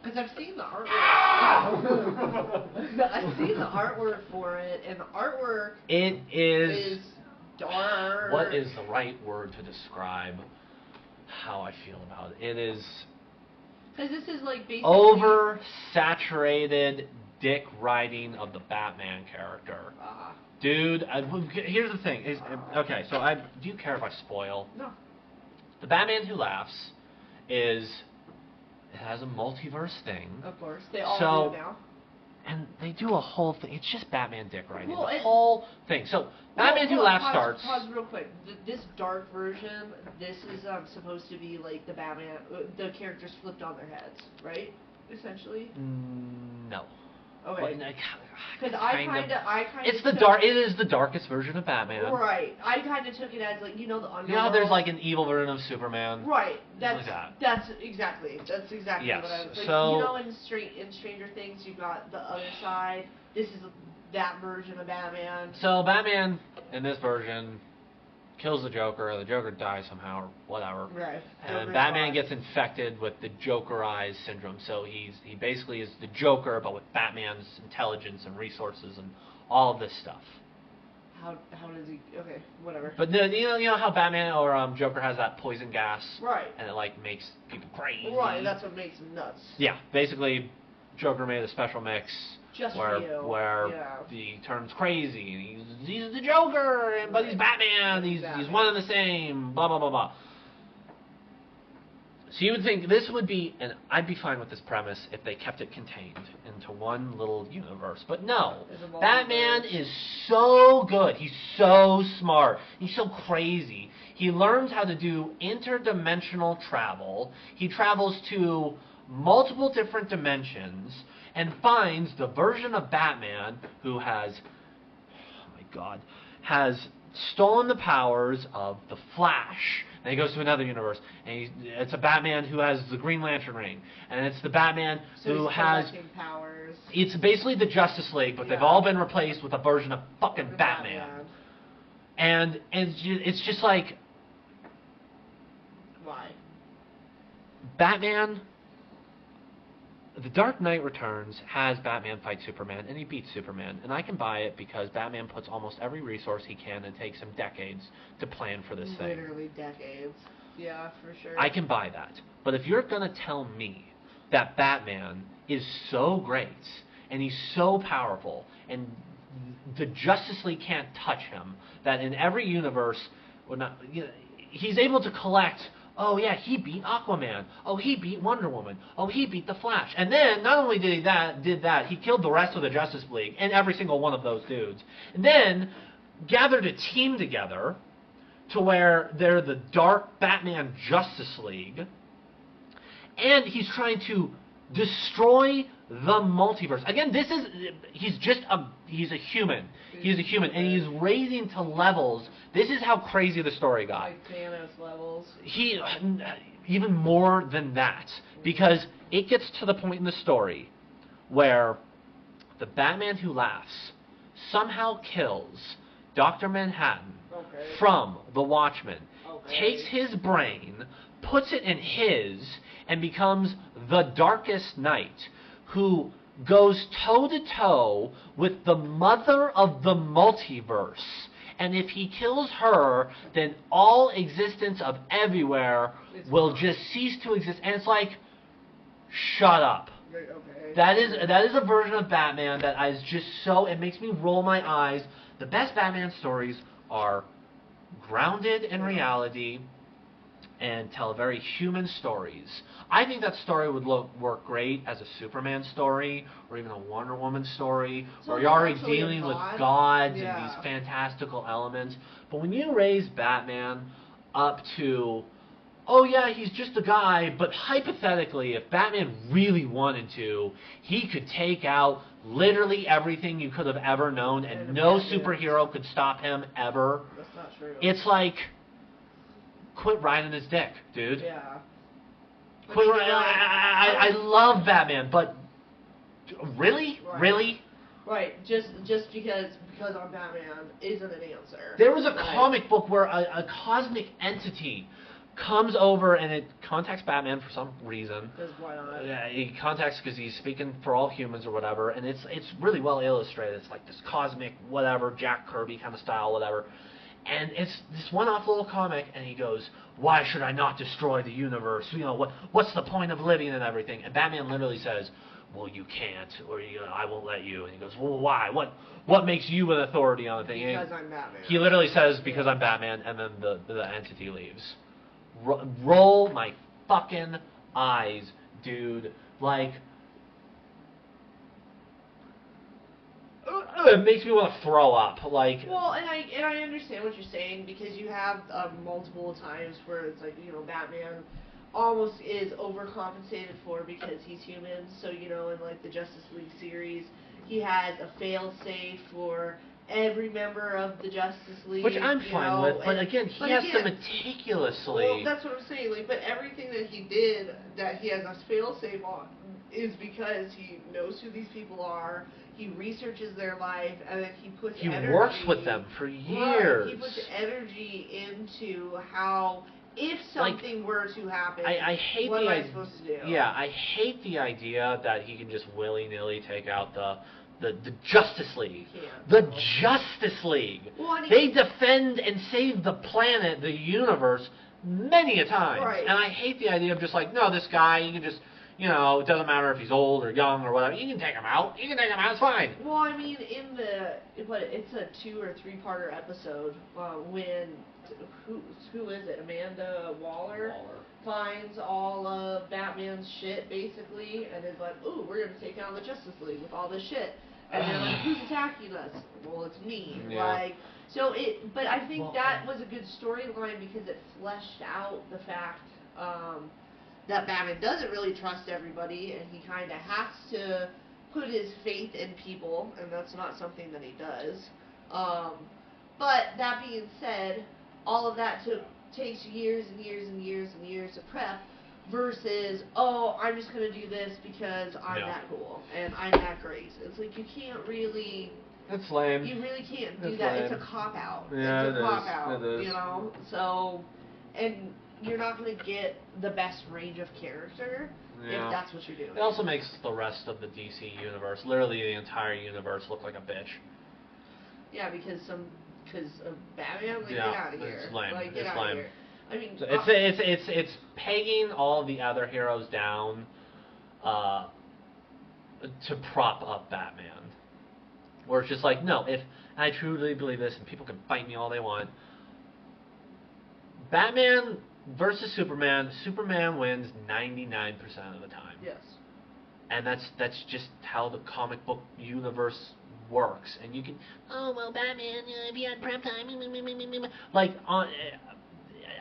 Because I've seen the artwork. I've seen the artwork for it, and the artwork is dark. What is the right word to describe how I feel about it? It is because this is like basically oversaturated dick writing of the Batman character. Dude, here's the thing. Okay, so do you care if I spoil? No. The Batman Who Laughs it has a multiverse thing. Of course, they all do now. And they do a whole thing. It's just Batman dick writing. Well, the whole thing. So Batman Who Laughs starts. Pause real quick. This dark version, this is supposed to be like the Batman, the characters flipped on their heads, right? Essentially. No. Okay. Because It is the darkest version of Batman. Right. I kind of took it as like the underworld. You know how there's like an evil version of Superman. Right. That's exactly Yes. what I was like. So, in Stranger Things, you got the other side. This is that version of Batman. So Batman in this version kills the Joker. The Joker dies somehow or whatever. Right. And Batman gets infected with the Joker Eyes syndrome. So he basically is the Joker, but with Batman's intelligence and resources and all of this stuff. How does he? Okay, whatever. But you know how Batman or Joker has that poison gas. Right. And it like makes people crazy. Right. That's what makes him nuts. Yeah. Basically, Joker made a special mix. Just where he turns crazy and he's the Joker, but he's Batman. He's one and the same. Blah blah blah blah. So you would think this would be, and I'd be fine with this premise if they kept it contained into one little universe. But no, Batman is so good. He's so smart. He's so crazy. He learns how to do interdimensional travel. He travels to multiple different dimensions and finds the version of Batman who has stolen the powers of the Flash. And he goes to another universe, and it's a Batman who has the Green Lantern ring, and it's the Batman who has powers. It's basically the Justice League, but they've all been replaced with a version of fucking Batman. And it's just like, why? Batman. The Dark Knight Returns has Batman fight Superman, and he beats Superman. And I can buy it because Batman puts almost every resource he can and takes him decades to plan for this thing. Literally decades. Yeah, for sure. I can buy that. But if you're going to tell me that Batman is so great, and he's so powerful, and the Justice League can't touch him, that in every universe, he's able to collect... Oh, yeah, he beat Aquaman. Oh, he beat Wonder Woman. Oh, he beat the Flash. And then, not only did he killed the rest of the Justice League and every single one of those dudes. And then, gathered a team together to where they're the Dark Batman Justice League. and he's trying to destroy the multiverse. Again, he's a human. He's a human, and he's raising to levels. This is how crazy the story got. Like Thanos levels. Even more than that, because it gets to the point in the story where the Batman Who Laughs somehow kills Dr. Manhattan from the Watchmen, takes his brain, puts it in his, and becomes the Darkest Knight, who goes toe-to-toe with the mother of the multiverse. And if he kills her, then all existence of everywhere will just cease to exist. And it's like, shut up. Okay. That is a version of Batman that is just so, it makes me roll my eyes. The best Batman stories are grounded in reality and tell very human stories. I think that story would work great as a Superman story, or even a Wonder Woman story, where you're already dealing with gods and these fantastical elements. But when you raise Batman up to, oh yeah, he's just a guy, but hypothetically, if Batman really wanted to, he could take out literally everything you could have ever known, and no superhero could stop him ever. That's not true. It's like, quit riding his dick, dude. Yeah. Quit riding. I love Batman, but really, really. Right. Just because I'm Batman isn't an answer. There was a comic book where a cosmic entity comes over and it contacts Batman for some reason. Because why not? Yeah, he contacts because he's speaking for all humans or whatever, and it's really well illustrated. It's like this cosmic whatever, Jack Kirby kind of style, whatever. And it's this one-off little comic, and he goes, "Why should I not destroy the universe? You know, what's the point of living and everything?" And Batman literally says, "Well, you can't, or I won't let you." And he goes, "Well, why? What makes you an authority on the thing?" Because I'm Batman. He literally says, "Because I'm Batman," and then the entity leaves. Roll my fucking eyes, dude. Like, it makes me want to throw up. Like, well, and I understand what you're saying, because you have multiple times where it's like, you know, Batman almost is overcompensated for because he's human. So, you know, in like the Justice League series, he has a fail-safe for every member of the Justice League, which I'm fine with, but again, he has to meticulously. Well, that's what I'm saying. Like, but everything that he did that he has a fail-safe on is because he knows who these people are. He researches their life, and then he puts energy. He works with them for years. Right, he puts energy into how, if something were to happen, I hate what am I supposed to do? Yeah, I hate the idea that he can just willy-nilly take out the Justice League. The Justice League. Well, they defend and save the planet, the universe, many a time. Right. And I hate the idea of just like, no, this guy, you can just, you know, it doesn't matter if he's old or young or whatever. You can take him out. You can take him out. It's fine. Well, I mean, it's a 2 or 3-parter episode when who is it? Amanda Waller finds all of Batman's shit basically, and is like, "Ooh, we're gonna take down the Justice League with all this shit." And they're like, "Who's attacking us?" Well, it's me. Yeah. Like, so it. But I think that was a good storyline because it fleshed out the fact that Batman doesn't really trust everybody, and he kind of has to put his faith in people, and that's not something that he does. But that being said, all of that takes years and years and years and years of prep versus, oh, I'm just going to do this because I'm that cool and I'm that great. It's like you can't really... It's lame. You really can't do It's that. lame. It's a cop-out. Yeah, it's a cop-out, It is. you know? So, and you're not going to get the best range of character Yeah. if that's what you're doing. It also makes the rest of the DC universe, literally the entire universe, look like a bitch. Yeah, because of Batman, like, Yeah, get out of here. it's lame. Like, get It's out lame. of here. I mean, So it's pegging all the other heroes down to prop up Batman. Where it's just like, no, and I truly believe this, and people can fight me all they want. Batman versus Superman, Superman wins 99% of the time. Yes. And that's just how the comic book universe works. And you can, oh, well, Batman, if he had prep time, like,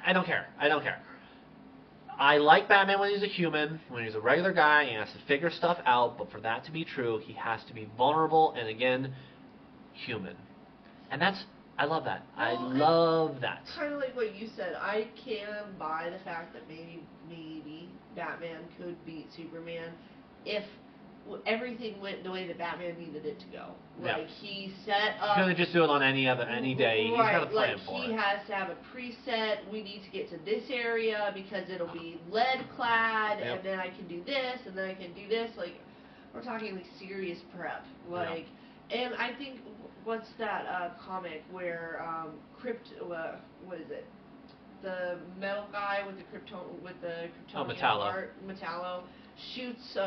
I don't care. I like Batman when he's a human, when he's a regular guy, and he has to figure stuff out, but for that to be true, he has to be vulnerable and, again, human. And I love that. I love that. Kind of like what you said. I can buy the fact that maybe Batman could beat Superman if everything went the way that Batman needed it to go. Like, he set up... He's going to just do it on any day. He's got a plan for it. He has to have a preset. We need to get to this area because it'll be lead-clad, and then I can do this, and then I can do this. Like, we're talking, like, serious prep. Like, and I think... What's that comic where what is it? The metal guy with the Kryptonian heart, Metallo, shoots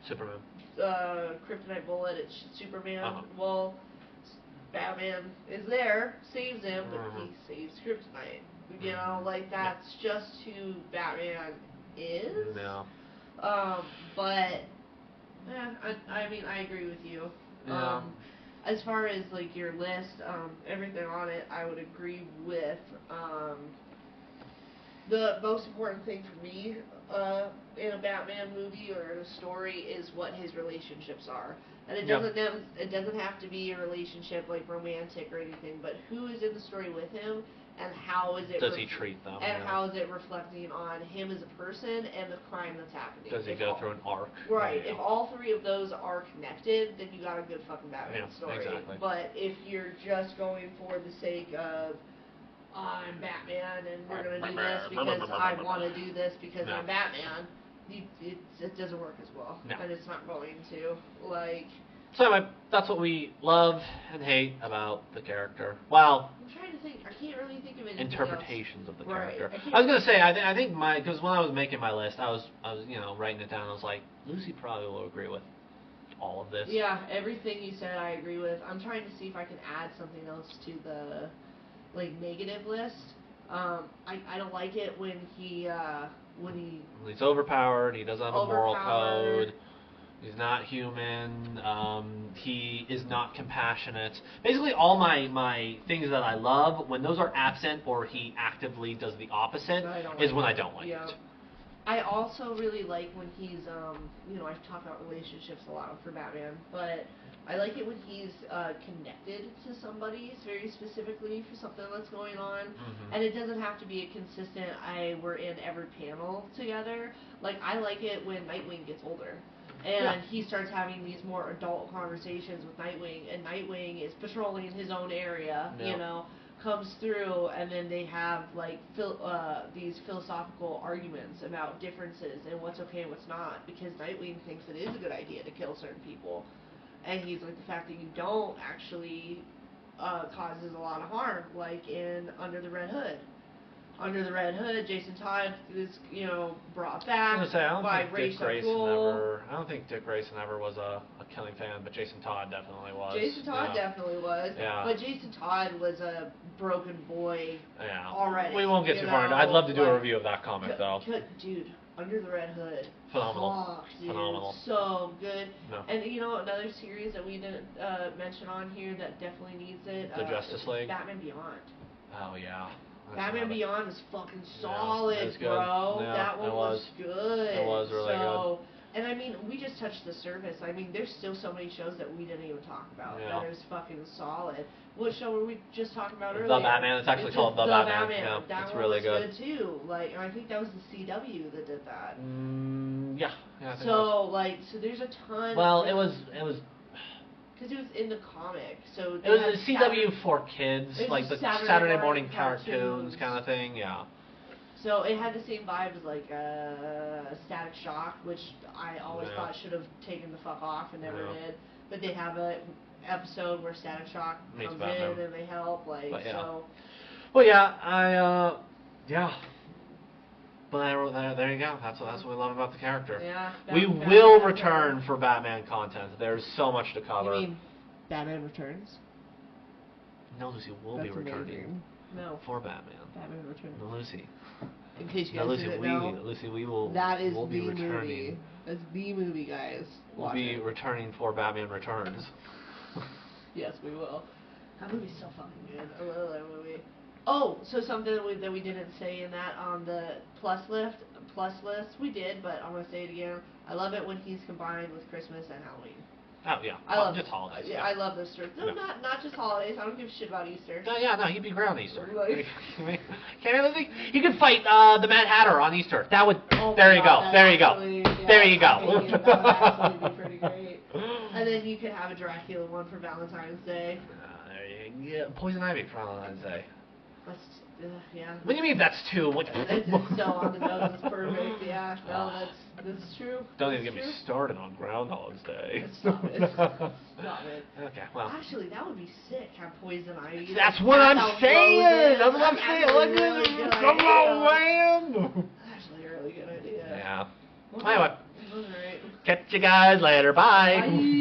Superman. Kryptonite bullet at Superman. Well, Batman is there, saves him, but he saves Kryptonite. You know, like, that's just who Batman is. No. But I mean, I agree with you. Yeah. As far as, like, your list, everything on it, I would agree with. The most important thing for me in a Batman movie or in a story is what his relationships are. And it doesn't have to be a relationship, like, romantic or anything, but who is in the story with him, and how is it... Does he treat them? And how is it reflecting on him as a person and the crime that's happening? Does he go through an arc? Right. If all three of those are connected, then you got a good fucking Batman story. Exactly. But if you're just going for the sake of, I'm Batman and we're going to do this because I want to do this because I'm Batman, it doesn't work as well. No. And it's not going to. Like... So anyway, that's what we love and hate about the character. Well, I'm trying to think. I can't really think of anything interpretations else. of the character. Right. I was gonna say, I think because when I was making my list, I was writing it down. I was like, Lucy probably will agree with all of this. Yeah, everything you said I agree with. I'm trying to see if I can add something else to the negative list. I don't like it when he's overpowered. He doesn't have a moral code. He's not human. He is not compassionate. Basically, all my things that I love, when those are absent or he actively does the opposite, is when I don't like it. I also really like when he's, I've talked about relationships a lot for Batman, but I like it when he's connected to somebody very specifically for something that's going on. And it doesn't have to be a consistent, we're in every panel together. Like, I like it when Nightwing gets older. And he starts having these more adult conversations with Nightwing, and Nightwing is patrolling in his own area, comes through, and then they have, like, these philosophical arguments about differences and what's okay and what's not, because Nightwing thinks it is a good idea to kill certain people. And he's like, the fact that you don't actually causes a lot of harm, like in Under the Red Hood. Under the Red Hood, Jason Todd is, brought back by Ra's al Ghul. I don't think Dick Grayson ever was a killing fan, but Jason Todd definitely was. Jason Todd definitely was. Yeah. But Jason Todd was a broken boy already. We won't get too far into it. I'd love to do a review of that comic, though. Dude, Under the Red Hood. Phenomenal. Dude, Phenomenal. So good. No. And, another series that we didn't mention on here that definitely needs it. The Justice League? Batman Beyond. Oh, yeah. Batman Beyond was fucking solid, bro. Yeah, that one was good. It was really good. And I mean, we just touched the surface. I mean, there's still so many shows that we didn't even talk about that is fucking solid. What show were we just talking about earlier? The Batman. It's actually called The Batman. Yeah, that it's one really was good too. Like, and I think that was the CW that did that. Yeah. I think so there's a ton. Well, it was. Because it was in the comic, so it was a CW for kids, like the Saturday morning cartoons kind of thing, yeah. So it had the same vibe as like Static Shock, which I always thought should have taken the fuck off and never did. But they have an episode where Static Shock comes in and they help, so. Well, yeah, But there you go. That's what we love about the character. Yeah. We will return for Batman content. There's so much to cover. You mean Batman Returns? No, Lucy will be returning. Amazing. No. For Batman. Batman Returns. No, Lucy. In case you guys didn't know. Lucy, we will. That is we'll the be returning. movie. That's the movie, guys. We'll be returning for Batman Returns. Yes, we will. That movie's so fucking good. I love that movie. Oh, so something that we didn't say in that on the plus list, we did, but I'm gonna say it again. I love it when he's combined with Christmas and Halloween. Oh yeah, I love just holidays. Yeah, I love those stories. No, not just holidays. I don't give a shit about Easter. No, he'd be great on Easter. Like, He could fight the Mad Hatter on Easter. That would. oh There my you God, go. There you go. yeah, There you that would go. actually be pretty great. And then you could have a Dracula one for Valentine's Day. There you go. Poison Ivy for Valentine's Day. That's yeah. What do you mean that's two? What? It's so on the nose. It's perfect. Yeah. No, that's true. Don't even get me started on Groundhog's Day. Stop it. Stop it. Okay, well. Actually, that would be sick. Have Poison Ivy. That's what I'm saying. That's what I'm saying. Look really at good this. Come on, idea. man. Actually, a really good idea. Yeah. Well, Anyway. all right. Catch you guys later. Bye. Bye.